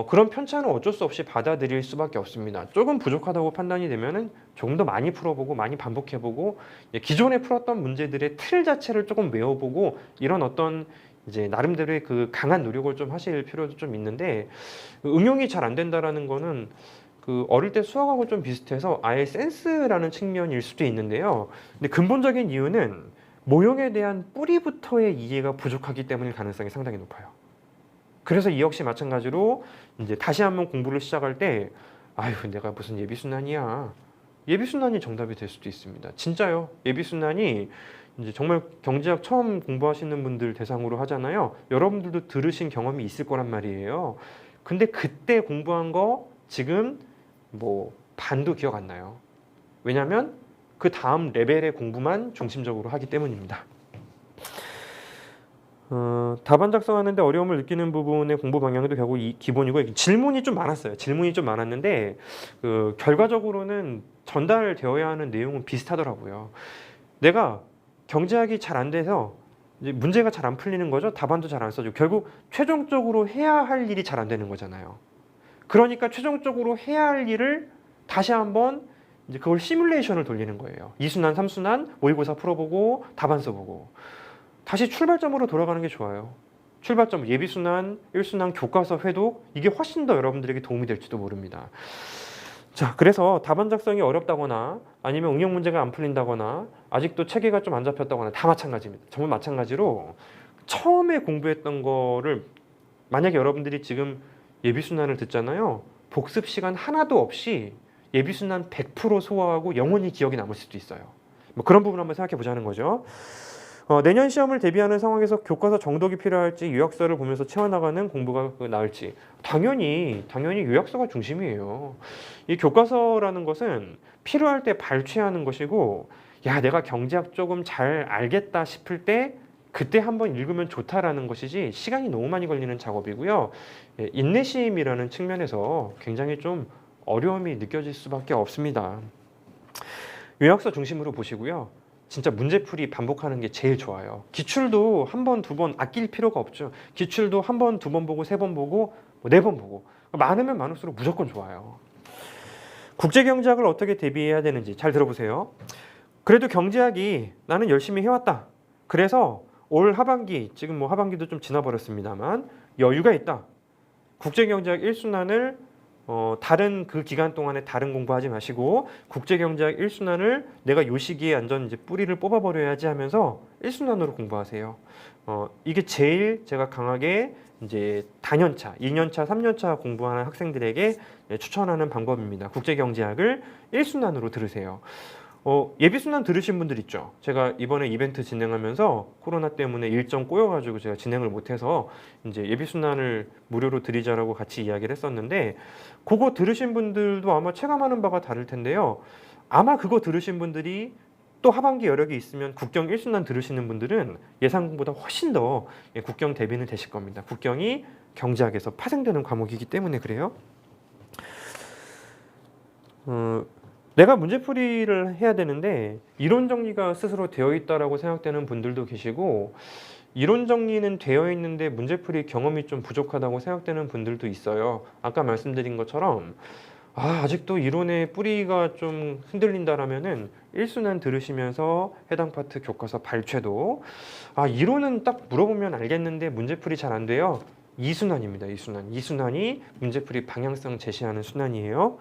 그런 편차는 어쩔 수 없이 받아들일 수밖에 없습니다. 조금 부족하다고 판단이 되면은 조금 더 많이 풀어보고 많이 반복해보고 기존에 풀었던 문제들의 틀 자체를 조금 외워보고 이런 어떤 이제 나름대로의 그 강한 노력을 좀 하실 필요도 좀 있는데 응용이 잘 안 된다라는 거는 그 어릴 때 수학하고 좀 비슷해서 아예 센스라는 측면일 수도 있는데요. 근데 근본적인 이유는 모형에 대한 뿌리부터의 이해가 부족하기 때문일 가능성이 상당히 높아요. 그래서 이 역시 마찬가지로 이제 다시 한번 공부를 시작할 때 아유 내가 무슨 예비순환이야. 예비순환이 정답이 될 수도 있습니다. 진짜요. 예비순환이 이제 정말 경제학 처음 공부하시는 분들 대상으로 하잖아요. 여러분들도 들으신 경험이 있을 거란 말이에요. 근데 그때 공부한 거 지금 뭐 반도 기억 안 나요. 왜냐하면 그 다음 레벨의 공부만 중심적으로 하기 때문입니다. 답안 작성하는데 어려움을 느끼는 부분의 공부 방향도 결국 기본이고 질문이 좀 많았어요. 질문이 좀 많았는데 결과적으로는 전달되어야 하는 내용은 비슷하더라고요. 내가 경제학이 잘 안 돼서 이제 문제가 잘 안 풀리는 거죠. 답안도 잘 안 써주고 결국 최종적으로 해야 할 일이 잘 안 되는 거잖아요. 그러니까 최종적으로 해야 할 일을 다시 한번 이제 그걸 시뮬레이션을 돌리는 거예요. 2순환, 3순환, 모의고사 풀어보고 답안 써보고 다시 출발점으로 돌아가는 게 좋아요. 출발점 예비순환, 1순환 교과서 회독 이게 훨씬 더 여러분들에게 도움이 될지도 모릅니다. 자, 그래서 답안 작성이 어렵다거나 아니면 응용 문제가 안 풀린다거나 아직도 체계가 좀 안 잡혔다거나 다 마찬가지입니다. 정말 마찬가지로 처음에 공부했던 거를 만약에 여러분들이 지금 예비순환을 듣잖아요. 복습 시간 하나도 없이 예비순환 100% 소화하고 영원히 기억이 남을 수도 있어요. 뭐 그런 부분 한번 생각해 보자는 거죠. 내년 시험을 대비하는 상황에서 교과서 정독이 필요할지 요약서를 보면서 채워나가는 공부가 나을지 당연히 요약서가 중심이에요. 이 교과서라는 것은 필요할 때 발췌하는 것이고 야 내가 경제학 조금 잘 알겠다 싶을 때 그때 한번 읽으면 좋다라는 것이지 시간이 너무 많이 걸리는 작업이고요. 인내심이라는 측면에서 굉장히 좀 어려움이 느껴질 수밖에 없습니다. 요약서 중심으로 보시고요. 진짜 문제풀이 반복하는 게 제일 좋아요. 기출도 한 번, 두 번 아낄 필요가 없죠. 기출도 한 번, 두 번 보고, 세 번 보고, 네 번 보고. 많으면 많을수록 무조건 좋아요. 국제경제학을 어떻게 대비해야 되는지 잘 들어보세요. 그래도 경제학이 나는 열심히 해왔다. 그래서 올 하반기, 지금 뭐 하반기도 좀 지나버렸습니다만 여유가 있다. 국제경제학 1순환을 다른 그 기간 동안에 다른 공부하지 마시고 국제경제학 1순환을 내가 요 시기에 완전 이제 뿌리를 뽑아버려야지 하면서 1순환으로 공부하세요. 이게 제일 제가 강하게 이제 다년차, 2년차, 3년차 공부하는 학생들에게 추천하는 방법입니다. 국제경제학을 1순환으로 들으세요. 예비순환 들으신 분들 있죠. 제가 이번에 이벤트 진행하면서 코로나 때문에 일정 꼬여가지고 제가 진행을 못해서 이제 예비순환을 무료로 드리자라고 같이 이야기를 했었는데 그거 들으신 분들도 아마 체감하는 바가 다를 텐데요. 아마 그거 들으신 분들이 또 하반기 여력이 있으면 국경 1순환 들으시는 분들은 예상보다 훨씬 더 국경 대비는 되실 겁니다. 국경이 경제학에서 파생되는 과목이기 때문에 그래요. 내가 문제풀이를 해야 되는데 이론 정리가 스스로 되어 있다라고 생각되는 분들도 계시고 이론 정리는 되어 있는데 문제풀이 경험이 좀 부족하다고 생각되는 분들도 있어요. 아까 말씀드린 것처럼 아직도 이론의 뿌리가 좀 흔들린다라면은 1순환 들으시면서 해당 파트 교과서 발췌도 이론은 딱 물어보면 알겠는데 문제풀이 잘 안 돼요. 2순환입니다. 2순환. 2순환이 문제풀이 방향성 제시하는 순환이에요.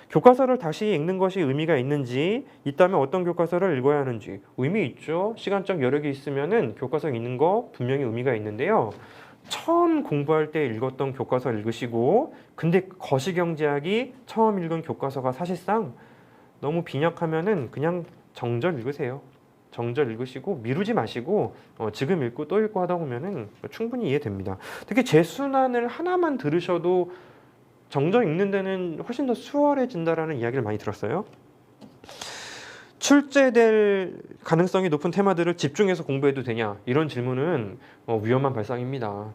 교과서를 다시 읽는 것이 의미가 있는지 있다면 어떤 교과서를 읽어야 하는지 의미 있죠. 시간적 여력이 있으면은 교과서 읽는 거 분명히 의미가 있는데요. 처음 공부할 때 읽었던 교과서 읽으시고 근데 거시경제학이 처음 읽은 교과서가 사실상 너무 빈약하면은 그냥 정절 읽으세요. 정절 읽으시고 미루지 마시고 지금 읽고 또 읽고 하다 보면은 충분히 이해됩니다. 특히 재순환을 하나만 들으셔도 정절 읽는 데는 훨씬 더 수월해진다라는 이야기를 많이 들었어요. 출제될 가능성이 높은 테마들을 집중해서 공부해도 되냐? 이런 질문은 위험한 발상입니다.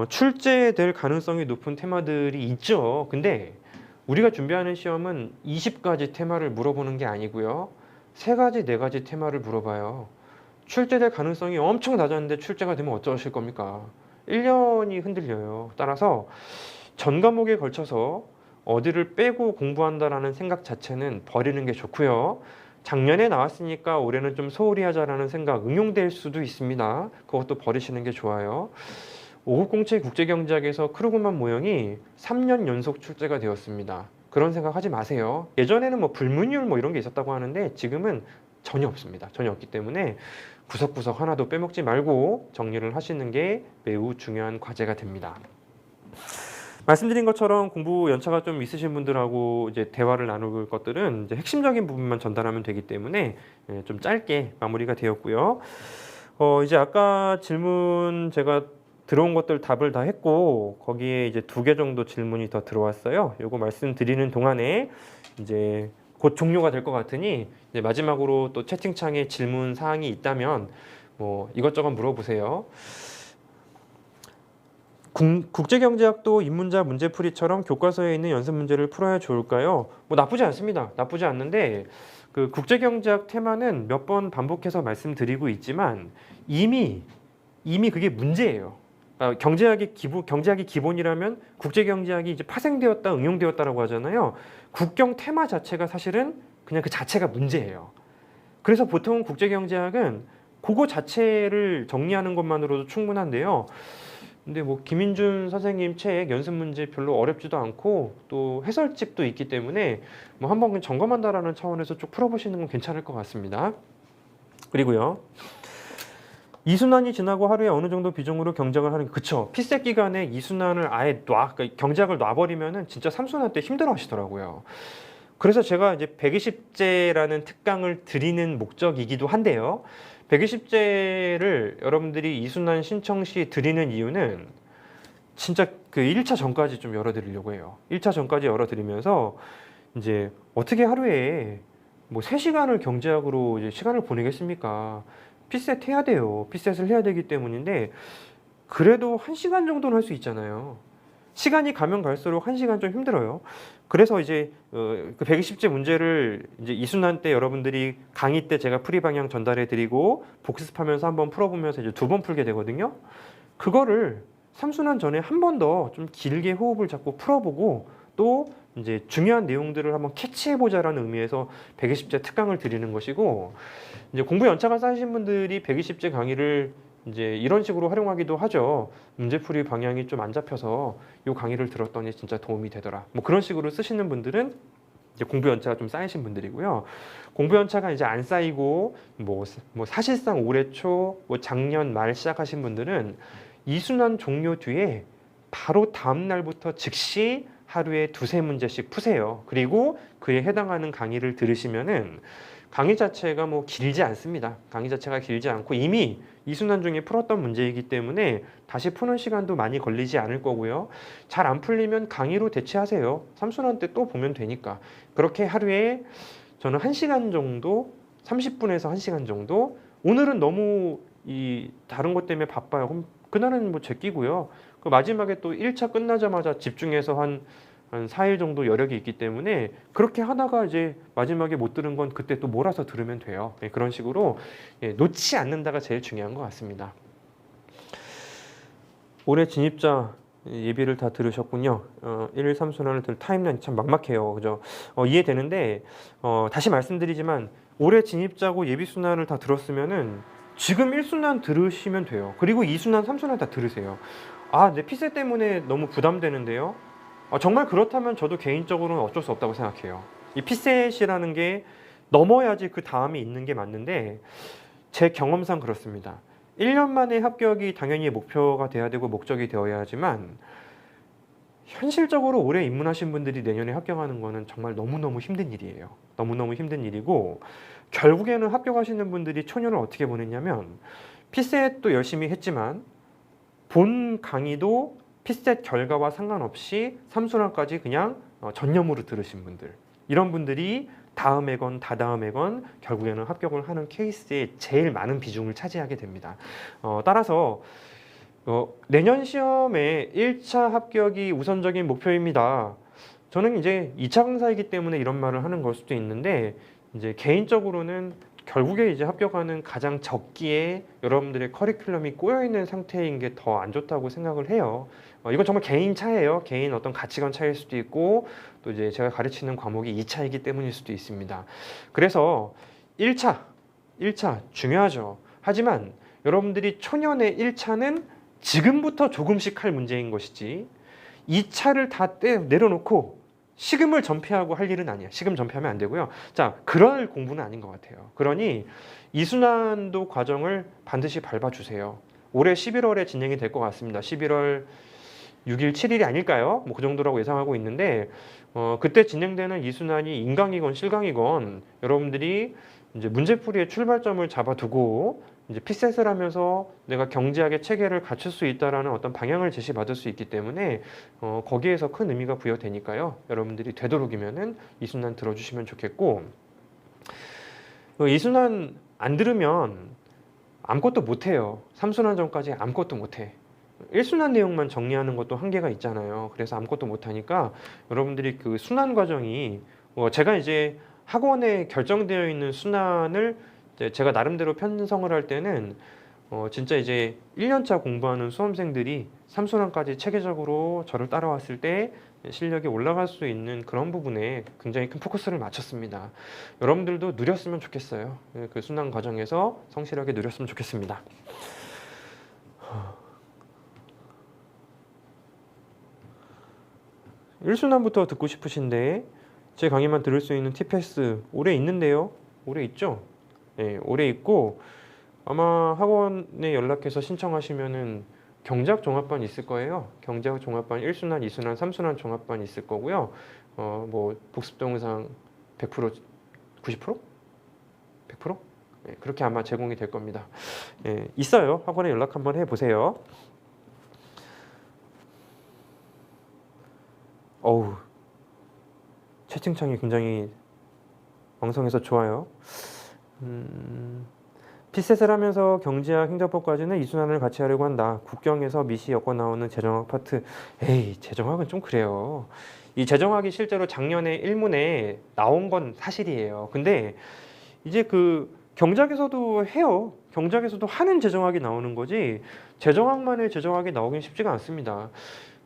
출제될 가능성이 높은 테마들이 있죠. 근데 우리가 준비하는 시험은 20가지 테마를 물어보는 게 아니고요. 3가지, 4가지 테마를 물어봐요. 출제될 가능성이 엄청 낮았는데 출제가 되면 어쩌실 겁니까? 1년이 흔들려요. 따라서 전 과목에 걸쳐서 어디를 빼고 공부한다라는 생각 자체는 버리는 게 좋고요. 작년에 나왔으니까 올해는 좀 소홀히 하자라는 생각 응용될 수도 있습니다. 그것도 버리시는 게 좋아요. 5급 공채 국제경제학에서 크루그만 모형이 3년 연속 출제가 되었습니다. 그런 생각 하지 마세요. 예전에는 뭐 불문율 뭐 이런 게 있었다고 하는데 지금은 전혀 없습니다. 전혀 없기 때문에 구석구석 하나도 빼먹지 말고 정리를 하시는 게 매우 중요한 과제가 됩니다. 말씀드린 것처럼 공부 연차가 좀 있으신 분들하고 이제 대화를 나눌 것들은 이제 핵심적인 부분만 전달하면 되기 때문에 좀 짧게 마무리가 되었고요. 이제 아까 질문 제가 들어온 것들 답을 다 했고 거기에 이제 2개 정도 질문이 더 들어왔어요. 요거 말씀드리는 동안에 이제 곧 종료가 될 것 같으니 이제 마지막으로 또 채팅창에 질문 사항이 있다면 뭐 이것저것 물어보세요. 국제경제학도 입문자 문제풀이처럼 교과서에 있는 연습 문제를 풀어야 좋을까요? 뭐 나쁘지 않습니다. 나쁘지 않는데 그 국제경제학 테마는 몇 번 반복해서 말씀드리고 있지만 이미 그게 문제예요. 그러니까 경제학이 기본이라면 국제경제학이 이제 파생되었다, 응용되었다라고 하잖아요. 국경 테마 자체가 사실은 그냥 그 자체가 문제예요. 그래서 보통 국제경제학은 그거 자체를 정리하는 것만으로도 충분한데요. 근데 뭐 김인준 선생님 책 연습 문제 별로 어렵지도 않고 또 해설집도 있기 때문에 뭐 한번 점검한다라는 차원에서 쭉 풀어보시는 건 괜찮을 것 같습니다. 그리고요. 이순환이 지나고 하루에 어느 정도 비중으로 경작을 하는 게 그쵸. 피셋 기간에 이순환을 아예 그러니까 경작을 놔버리면은 진짜 3순환 때 힘들어 하시더라고요. 그래서 제가 이제 120제라는 특강을 드리는 목적이기도 한데요. 120제를 여러분들이 이순환 신청 시 드리는 이유는 진짜 그 1차 전까지 좀 열어드리려고 해요. 1차 전까지 열어드리면서 이제 어떻게 하루에 뭐 3시간을 경제학으로 이제 시간을 보내겠습니까? 피셋 해야 돼요. 피셋을 해야 되기 때문인데 그래도 1시간 정도는 할 수 있잖아요. 시간이 가면 갈수록 1시간 좀 힘들어요. 그래서 이제 그 120제 문제를 이제 이순환 때 여러분들이 강의 때 제가 풀이 방향 전달해 드리고 복습하면서 한번 풀어보면서 이제 2번 풀게 되거든요. 그거를 3순환 전에 한 번 더 좀 길게 호흡을 잡고 풀어보고 또 이제 중요한 내용들을 한번 캐치해보자라는 의미에서 120제 특강을 드리는 것이고 이제 공부 연차가 쌓이신 분들이 120제 강의를 이제 이런 식으로 활용하기도 하죠. 문제풀이 방향이 좀 안 잡혀서 이 강의를 들었더니 진짜 도움이 되더라. 뭐 그런 식으로 쓰시는 분들은 이제 공부 연차가 좀 쌓이신 분들이고요. 공부 연차가 이제 안 쌓이고 뭐 사실상 올해 초, 뭐 작년 말 시작하신 분들은 이순환 종료 뒤에 바로 다음 날부터 즉시 하루에 2-3문제씩 푸세요. 그리고 그에 해당하는 강의를 들으시면은 강의 자체가 뭐 길지 않습니다. 강의 자체가 길지 않고 이미 이순환 중에 풀었던 문제이기 때문에 다시 푸는 시간도 많이 걸리지 않을 거고요. 잘 안 풀리면 강의로 대체하세요. 3순환 때 또 보면 되니까. 그렇게 하루에 저는 1시간 정도, 30분에서 1시간 정도. 오늘은 너무 이 다른 것 때문에 바빠요. 그럼 그날은 뭐 제끼고요. 그 마지막에 또 1차 끝나자마자 집중해서 한 4일 정도 여력이 있기 때문에 그렇게 하다가 이제 마지막에 못 들은 건 그때 또 몰아서 들으면 돼요. 그런 식으로 놓지 않는다가 제일 중요한 것 같습니다. 올해 진입자 예비를 다 들으셨군요. 1, 3순환을 들 타임라인 참 막막해요. 그죠? 이해되는데 다시 말씀드리지만 올해 진입자고 예비순환을 다 들었으면은 지금 1순환 들으시면 돼요. 그리고 2순환, 3순환 다 들으세요. 내 피셋 때문에 너무 부담되는데요. 정말 그렇다면 저도 개인적으로는 어쩔 수 없다고 생각해요. 이 피셋이라는 게 넘어야지 그 다음이 있는 게 맞는데 제 경험상 그렇습니다. 1년 만에 합격이 당연히 목표가 돼야 되고 목적이 되어야 하지만 현실적으로 올해 입문하신 분들이 내년에 합격하는 거는 정말 너무너무 힘든 일이에요. 너무너무 힘든 일이고 결국에는 합격하시는 분들이 초년을 어떻게 보냈냐면 피셋도 열심히 했지만 본 강의도 피셋 결과와 상관없이 삼순환까지 그냥 전념으로 들으신 분들, 이런 분들이 다음에건 다다음에건 결국에는 합격을 하는 케이스에 제일 많은 비중을 차지하게 됩니다. 따라서 내년 시험에 1차 합격이 우선적인 목표입니다. 저는 이제 2차 강사이기 때문에 이런 말을 하는 걸 수도 있는데, 이제 개인적으로는 결국에 이제 합격하는 가장 적기에 여러분들의 커리큘럼이 꼬여 있는 상태인 게 더 안 좋다고 생각을 해요. 이건 정말 개인 차예요. 개인 어떤 가치관 차이일 수도 있고, 또 이제 제가 가르치는 과목이 2차이기 때문일 수도 있습니다. 그래서 1차 중요하죠. 하지만 여러분들이 초년의 1차는 지금부터 조금씩 할 문제인 것이지, 2차를 다 내려놓고 식음을 전폐하고 할 일은 아니야. 식음 전폐하면 안 되고요. 자, 그럴 공부는 아닌 것 같아요. 그러니 이순환도 과정을 반드시 밟아주세요. 올해 11월에 진행이 될 것 같습니다. 11월 6일, 7일이 아닐까요? 뭐 그 정도라고 예상하고 있는데, 그때 진행되는 이순환이 인강이건 실강이건 여러분들이 이제 문제풀이의 출발점을 잡아두고 이제 피셋을 하면서 내가 경제학의 체계를 갖출 수 있다라는 어떤 방향을 제시받을 수 있기 때문에 거기에서 큰 의미가 부여되니까요. 여러분들이 되도록이면은 이순환 들어주시면 좋겠고, 이순환 안 들으면 아무것도 못해요. 3순환 전까지 아무것도 못해. 1순환 내용만 정리하는 것도 한계가 있잖아요. 그래서 아무것도 못하니까 여러분들이 그 순환 과정이, 제가 이제 학원에 결정되어 있는 순환을 제가 나름대로 편성을 할 때는 진짜 이제 1년차 공부하는 수험생들이 3순환까지 체계적으로 저를 따라왔을 때 실력이 올라갈 수 있는 그런 부분에 굉장히 큰 포커스를 맞췄습니다. 여러분들도 누렸으면 좋겠어요. 그 순환 과정에서 성실하게 누렸으면 좋겠습니다. 1순환부터 듣고 싶으신데 제 강의만 들을 수 있는 TPS 올해 있는데요. 올해 있죠? 네, 올해 있고, 아마 학원에 연락해서 신청하시면은 경제학 종합반 있을 거예요. 경제학 종합반 1순환, 2순환, 3순환 종합반 있을 거고요. 뭐 복습 동영상 100%, 90%? 100%? 네, 그렇게 아마 제공이 될 겁니다. 네, 있어요. 학원에 연락 한번 해보세요. 어우, 채팅창이 굉장히 왕성해서 좋아요. 피셋을 하면서 경제학, 행정법까지는 이순환을 같이 하려고 한다. 국경에서 미시 엮어 나오는 재정학 파트. 에이, 재정학은 좀 그래요. 이 재정학이 실제로 작년에 일문에 나온 건 사실이에요. 근데 이제 그 경제학에서도 해요. 경제학에서도 하는 재정학이 나오는 거지, 재정학만의 재정학이 나오긴 쉽지가 않습니다.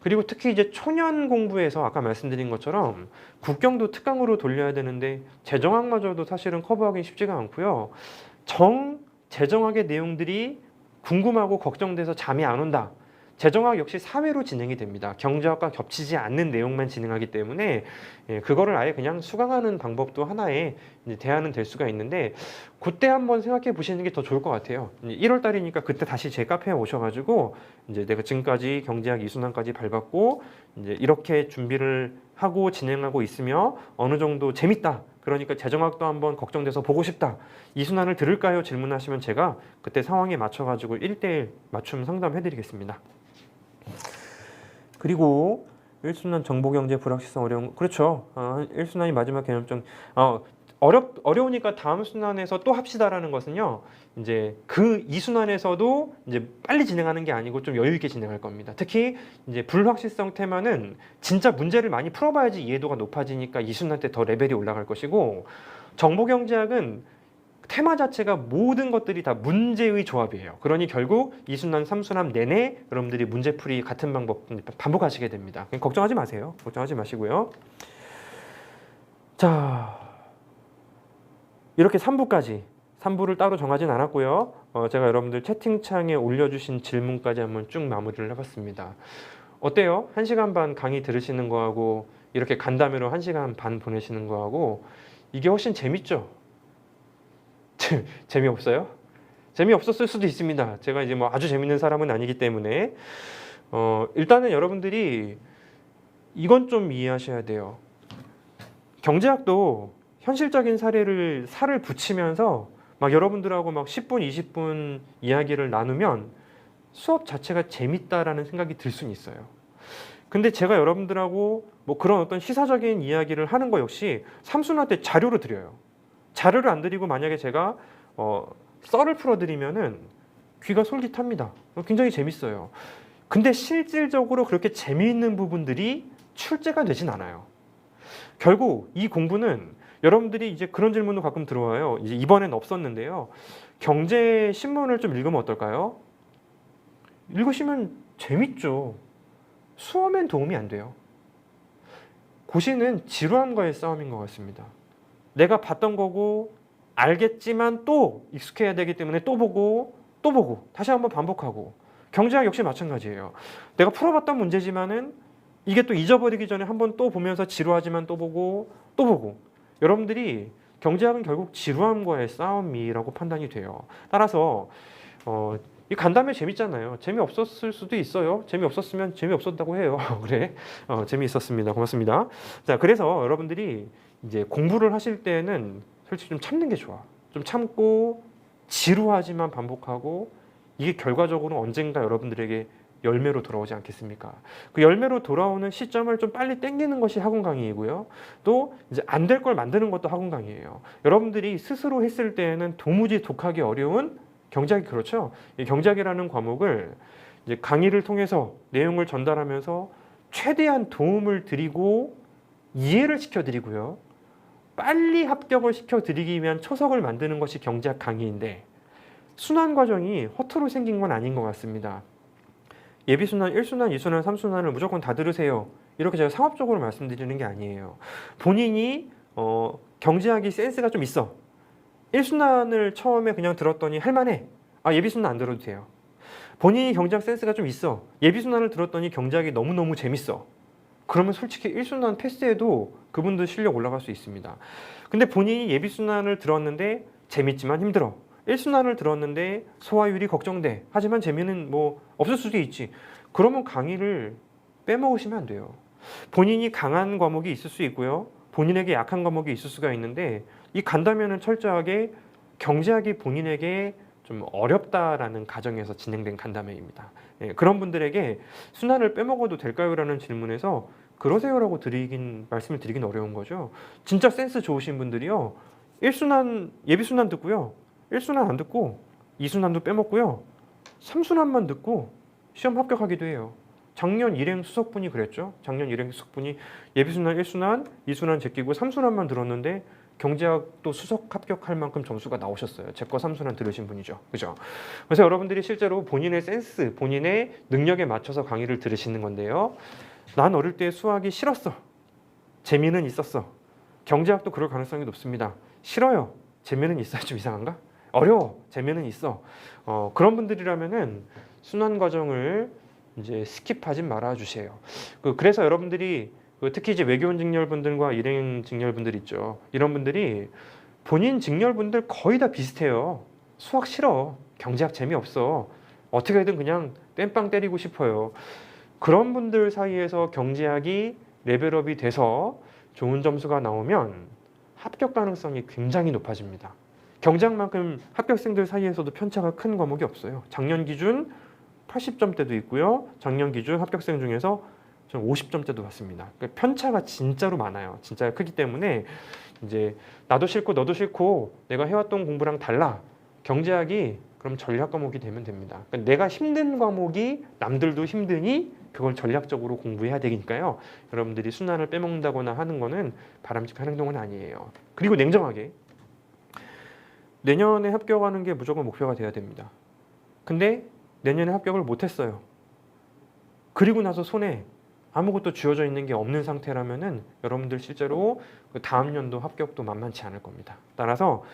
그리고 특히 이제 초년 공부에서 아까 말씀드린 것처럼 국경도 특강으로 돌려야 되는데 재정학마저도 사실은 커버하기 쉽지가 않고요. 재정학의 내용들이 궁금하고 걱정돼서 잠이 안 온다. 재정학 역시 사회로 진행이 됩니다. 경제학과 겹치지 않는 내용만 진행하기 때문에 그거를 아예 그냥 수강하는 방법도 하나의 대안은 될 수가 있는데, 그때 한번 생각해 보시는 게 더 좋을 것 같아요. 1월 달이니까 그때 다시 제 카페에 오셔가지고 이제 내가 지금까지 경제학 2순환까지 밟았고 이제 이렇게 준비를 하고 진행하고 있으며 어느 정도 재밌다. 그러니까 재정학도 한번 걱정돼서 보고 싶다. 2순환을 들을까요? 질문하시면 제가 그때 상황에 맞춰가지고 1대1 맞춤 상담해드리겠습니다. 그리고 1순환 정보경제 불확실성 어려운, 그렇죠. 1순환이 마지막 개념점. 어려우니까 다음 순환에서 또 합시다라는 것은요, 이제 그 2순환에서도 이제 빨리 진행하는 게 아니고 좀 여유 있게 진행할 겁니다. 특히 이제 불확실성 테마는 진짜 문제를 많이 풀어봐야지 이해도가 높아지니까 2순환 때 더 레벨이 올라갈 것이고, 정보경제학은 테마 자체가 모든 것들이 다 문제의 조합이에요. 그러니 결국 2순환, 3순환 내내 여러분들이 문제풀이 같은 방법 반복하시게 됩니다. 걱정하지 마세요. 걱정하지 마시고요. 자, 이렇게 3부를 따로 정하진 않았고요. 제가 여러분들 채팅창에 올려주신 질문까지 한번 쭉 마무리를 해봤습니다. 어때요? 1시간 반 강의 들으시는 거하고 이렇게 간담회로 1시간 반 보내시는 거하고 이게 훨씬 재밌죠? 재미없어요? 재미없었을 수도 있습니다. 제가 이제 뭐 아주 재밌는 사람은 아니기 때문에 일단은 여러분들이 이건 좀 이해하셔야 돼요. 경제학도 현실적인 살을 붙이면서 막 여러분들하고 막 10분, 20분 이야기를 나누면 수업 자체가 재밌다라는 생각이 들 수는 있어요. 근데 제가 여러분들하고 뭐 그런 어떤 시사적인 이야기를 하는 거 역시 삼순한테 자료를 드려요. 자료를 안 드리고 만약에 제가 썰을 풀어드리면은 귀가 솔깃합니다. 굉장히 재밌어요. 근데 실질적으로 그렇게 재미있는 부분들이 출제가 되진 않아요. 결국 이 공부는 여러분들이 이제 그런 질문도 가끔 들어와요. 이제 이번엔 없었는데요. 경제 신문을 좀 읽으면 어떨까요? 읽으시면 재밌죠. 수험엔 도움이 안 돼요. 고시는 지루함과의 싸움인 것 같습니다. 내가 봤던 거고 알겠지만 또 익숙해야 되기 때문에 또 보고 다시 한번 반복하고 경제학 역시 마찬가지예요. 내가 풀어봤던 문제지만은 이게 또 잊어버리기 전에 한번 또 보면서 지루하지만 또 보고 여러분들이 경제학은 결국 지루함과의 싸움이라고 판단이 돼요. 따라서 이 간담회 재밌잖아요. 재미없었을 수도 있어요. 재미없었으면 재미없었다고 해요. 그래. 재미있었습니다. 고맙습니다. 자, 그래서 여러분들이 이제 공부를 하실 때는 솔직히 좀 참는 게 좋아. 좀 참고 지루하지만 반복하고 이게 결과적으로 언젠가 여러분들에게 열매로 돌아오지 않겠습니까? 그 열매로 돌아오는 시점을 좀 빨리 당기는 것이 학원 강의이고요. 또 이제 안 될 걸 만드는 것도 학원 강의예요. 여러분들이 스스로 했을 때에는 도무지 독하기 어려운 경제학이 그렇죠. 이 경제학이라는 과목을 이제 강의를 통해서 내용을 전달하면서 최대한 도움을 드리고 이해를 시켜드리고요. 빨리 합격을 시켜드리기 위한 초석을 만드는 것이 경제학 강의인데 순환 과정이 허투루 생긴 건 아닌 것 같습니다. 예비순환, 1순환, 2순환, 3순환을 무조건 다 들으세요. 이렇게 제가 상업적으로 말씀드리는 게 아니에요. 본인이 경제학이 센스가 좀 있어. 1순환을 처음에 그냥 들었더니 할만해. 예비순환 안 들어도 돼요. 본인이 경제학 센스가 좀 있어. 예비순환을 들었더니 경제학이 너무너무 재밌어. 그러면 솔직히 1순환 패스해도 그분들 실력 올라갈 수 있습니다. 근데 본인이 예비순환을 들었는데 재밌지만 힘들어. 1순환을 들었는데 소화율이 걱정돼. 하지만 재미는 뭐 없을 수도 있지. 그러면 강의를 빼먹으시면 안 돼요. 본인이 강한 과목이 있을 수 있고요. 본인에게 약한 과목이 있을 수가 있는데 이 간담회는 철저하게 경제학이 본인에게 좀 어렵다라는 가정에서 진행된 간담회입니다. 그런 분들에게 순환을 빼먹어도 될까요? 라는 질문에서 그러세요라고 말씀을 드리긴 어려운 거죠. 진짜 센스 좋으신 분들이요. 1순환, 예비순환 듣고요. 1순환 안 듣고 2순환도 빼먹고요. 3순환만 듣고 시험 합격하기도 해요. 작년 일행 수석분이 그랬죠. 작년 일행 수석분이 예비순환 1순환, 2순환 제끼고 3순환만 들었는데 경제학도 수석 합격할 만큼 점수가 나오셨어요. 제 거 3순환 들으신 분이죠. 그죠? 그래서 여러분들이 실제로 본인의 센스, 본인의 능력에 맞춰서 강의를 들으시는 건데요. 난 어릴 때 수학이 싫었어. 재미는 있었어. 경제학도 그럴 가능성이 높습니다. 싫어요. 재미는 있어요. 좀 이상한가? 어려워. 재미는 있어. 그런 분들이라면은 순환 과정을 이제 스킵하지 말아 주세요. 그래서 여러분들이 특히 이제 외교원 직렬분들과 일행 직렬분들 있죠. 이런 분들이 본인 직렬분들 거의 다 비슷해요. 수학 싫어. 경제학 재미없어. 어떻게든 그냥 땜빵 때리고 싶어요. 그런 분들 사이에서 경제학이 레벨업이 돼서 좋은 점수가 나오면 합격 가능성이 굉장히 높아집니다. 경제학만큼 합격생들 사이에서도 편차가 큰 과목이 없어요. 작년 기준 80점대도 있고요. 작년 기준 합격생 중에서 50점대도 봤습니다. 그러니까 편차가 진짜로 많아요. 진짜 크기 때문에 이제 나도 싫고 너도 싫고 내가 해왔던 공부랑 달라. 경제학이 그럼 전략 과목이 되면 됩니다. 그러니까 내가 힘든 과목이 남들도 힘드니 그걸 전략적으로 공부해야 되니까요. 여러분들이 순환을 빼먹는다거나 하는 거는 바람직한 행동은 아니에요. 그리고 냉정하게 내년에 합격하는 게 무조건 목표가 돼야 됩니다. 근데 내년에 합격을 못했어요. 그리고 나서 손에 아무것도 쥐어져 있는 게 없는 상태라면은 여러분들 실제로 그 다음 연도 합격도 만만치 않을 겁니다. 따라서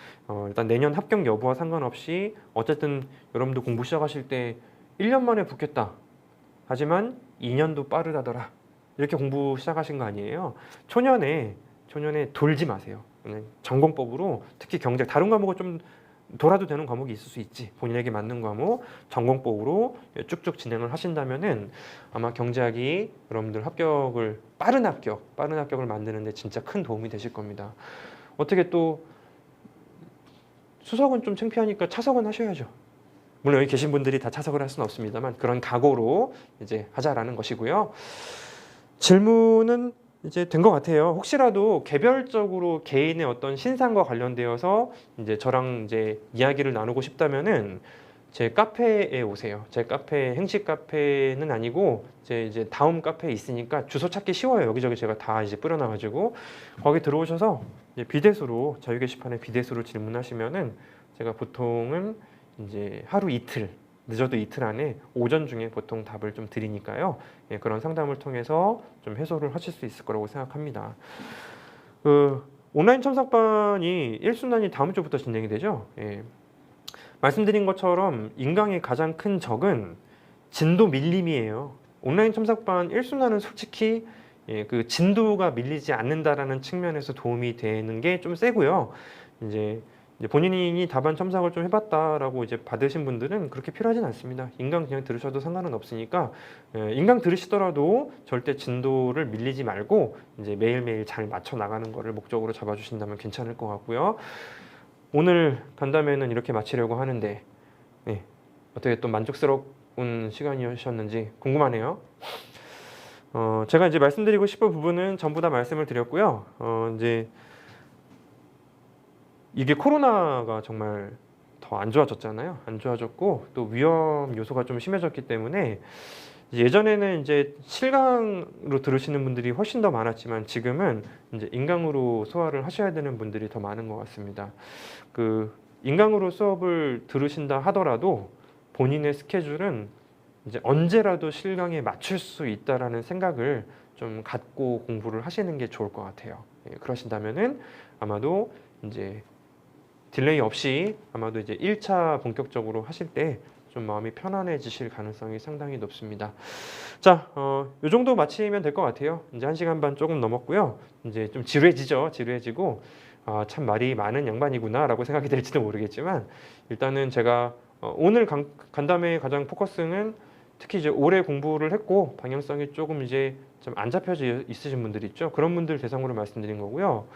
일단 내년 합격 여부와 상관없이 어쨌든 여러분들 공부 시작하실 때 1년 만에 붙겠다. 하지만 2년도 빠르다더라. 이렇게 공부 시작하신 거 아니에요. 초년에 돌지 마세요. 전공법으로 특히 경제 다른 과목은 좀 돌아도 되는 과목이 있을 수 있지. 본인에게 맞는 과목 전공법으로 쭉쭉 진행을 하신다면은 아마 경제학이 여러분들 빠른 합격을 만드는데 진짜 큰 도움이 되실 겁니다. 어떻게 또 수석은 좀 창피하니까 차석은 하셔야죠. 물론 여기 계신 분들이 다 차석을 할 수는 없습니다만 그런 각오로 이제 하자라는 것이고요. 질문은 이제 된 것 같아요. 혹시라도 개별적으로 개인의 어떤 신상과 관련되어서 이제 저랑 이제 이야기를 나누고 싶다면은 제 카페에 오세요. 제 카페 행식 카페는 아니고 제 이제 다음 카페에 있으니까 주소 찾기 쉬워요. 여기저기 제가 다 이제 뿌려놔가지고 거기 들어오셔서 이제 비대수로 자유 게시판에 비대수로 질문하시면은 제가 보통은 이제 하루 이틀 늦어도 이틀 안에 오전 중에 보통 답을 좀 드리니까요. 예, 그런 상담을 통해서 좀 해소를 하실 수 있을 거라고 생각합니다. 온라인 첨삭반이 1순환이 다음 주부터 진행이 되죠. 예. 말씀드린 것처럼 인강의 가장 큰 적은 진도 밀림이에요. 온라인 첨삭반 1순환은 솔직히 예, 그 진도가 밀리지 않는다라는 측면에서 도움이 되는 게 좀 세고요. 이제 본인이 답안 첨삭을 좀 해봤다라고 이제 받으신 분들은 그렇게 필요하진 않습니다. 인강 그냥 들으셔도 상관은 없으니까 인강 들으시더라도 절대 진도를 밀리지 말고 이제 매일매일 잘 맞춰 나가는 거를 목적으로 잡아주신다면 괜찮을 것 같고요. 오늘 간담회는 이렇게 마치려고 하는데 네, 어떻게 또 만족스러운 시간이셨는지 궁금하네요. 제가 이제 말씀드리고 싶은 부분은 전부 다 말씀을 드렸고요. 이제 이게 코로나가 정말 더 안 좋아졌잖아요. 안 좋아졌고 또 위험 요소가 좀 심해졌기 때문에 예전에는 이제 실강으로 들으시는 분들이 훨씬 더 많았지만 지금은 이제 인강으로 소화를 하셔야 되는 분들이 더 많은 것 같습니다. 그 인강으로 수업을 들으신다 하더라도 본인의 스케줄은 이제 언제라도 실강에 맞출 수 있다라는 생각을 좀 갖고 공부를 하시는 게 좋을 것 같아요. 예, 그러신다면은 아마도 이제 딜레이 없이 아마도 이제 1차 본격적으로 하실 때 좀 마음이 편안해지실 가능성이 상당히 높습니다. 자, 요 정도 마치면 될 것 같아요. 이제 1시간 반 조금 넘었고요. 이제 좀 지루해지죠. 지루해지고 참 말이 많은 양반이구나라고 생각이 될지도 모르겠지만 일단은 제가 오늘 간담회의 가장 포커스는 특히 이제 오래 공부를 했고 방향성이 조금 이제 좀 안 잡혀져 있으신 분들 있죠. 그런 분들 대상으로 말씀드린 거고요.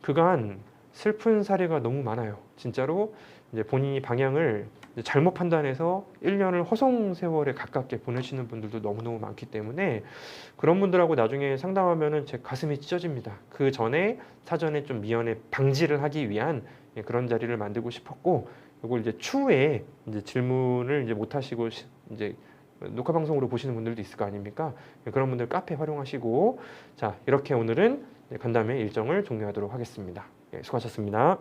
그간 슬픈 사례가 너무 많아요. 진짜로 이제 본인이 방향을 잘못 판단해서 1년을 허송 세월에 가깝게 보내시는 분들도 너무너무 많기 때문에 그런 분들하고 나중에 상담하면은 제 가슴이 찢어집니다. 그 전에 사전에 좀 미연에 방지를 하기 위한 그런 자리를 만들고 싶었고, 이걸 이제 추후에 이제 질문을 이제 못 하시고 이제 녹화 방송으로 보시는 분들도 있을 거 아닙니까? 그런 분들 카페 활용하시고, 자, 이렇게 오늘은 간담회 일정을 종료하도록 하겠습니다. 수고하셨습니다.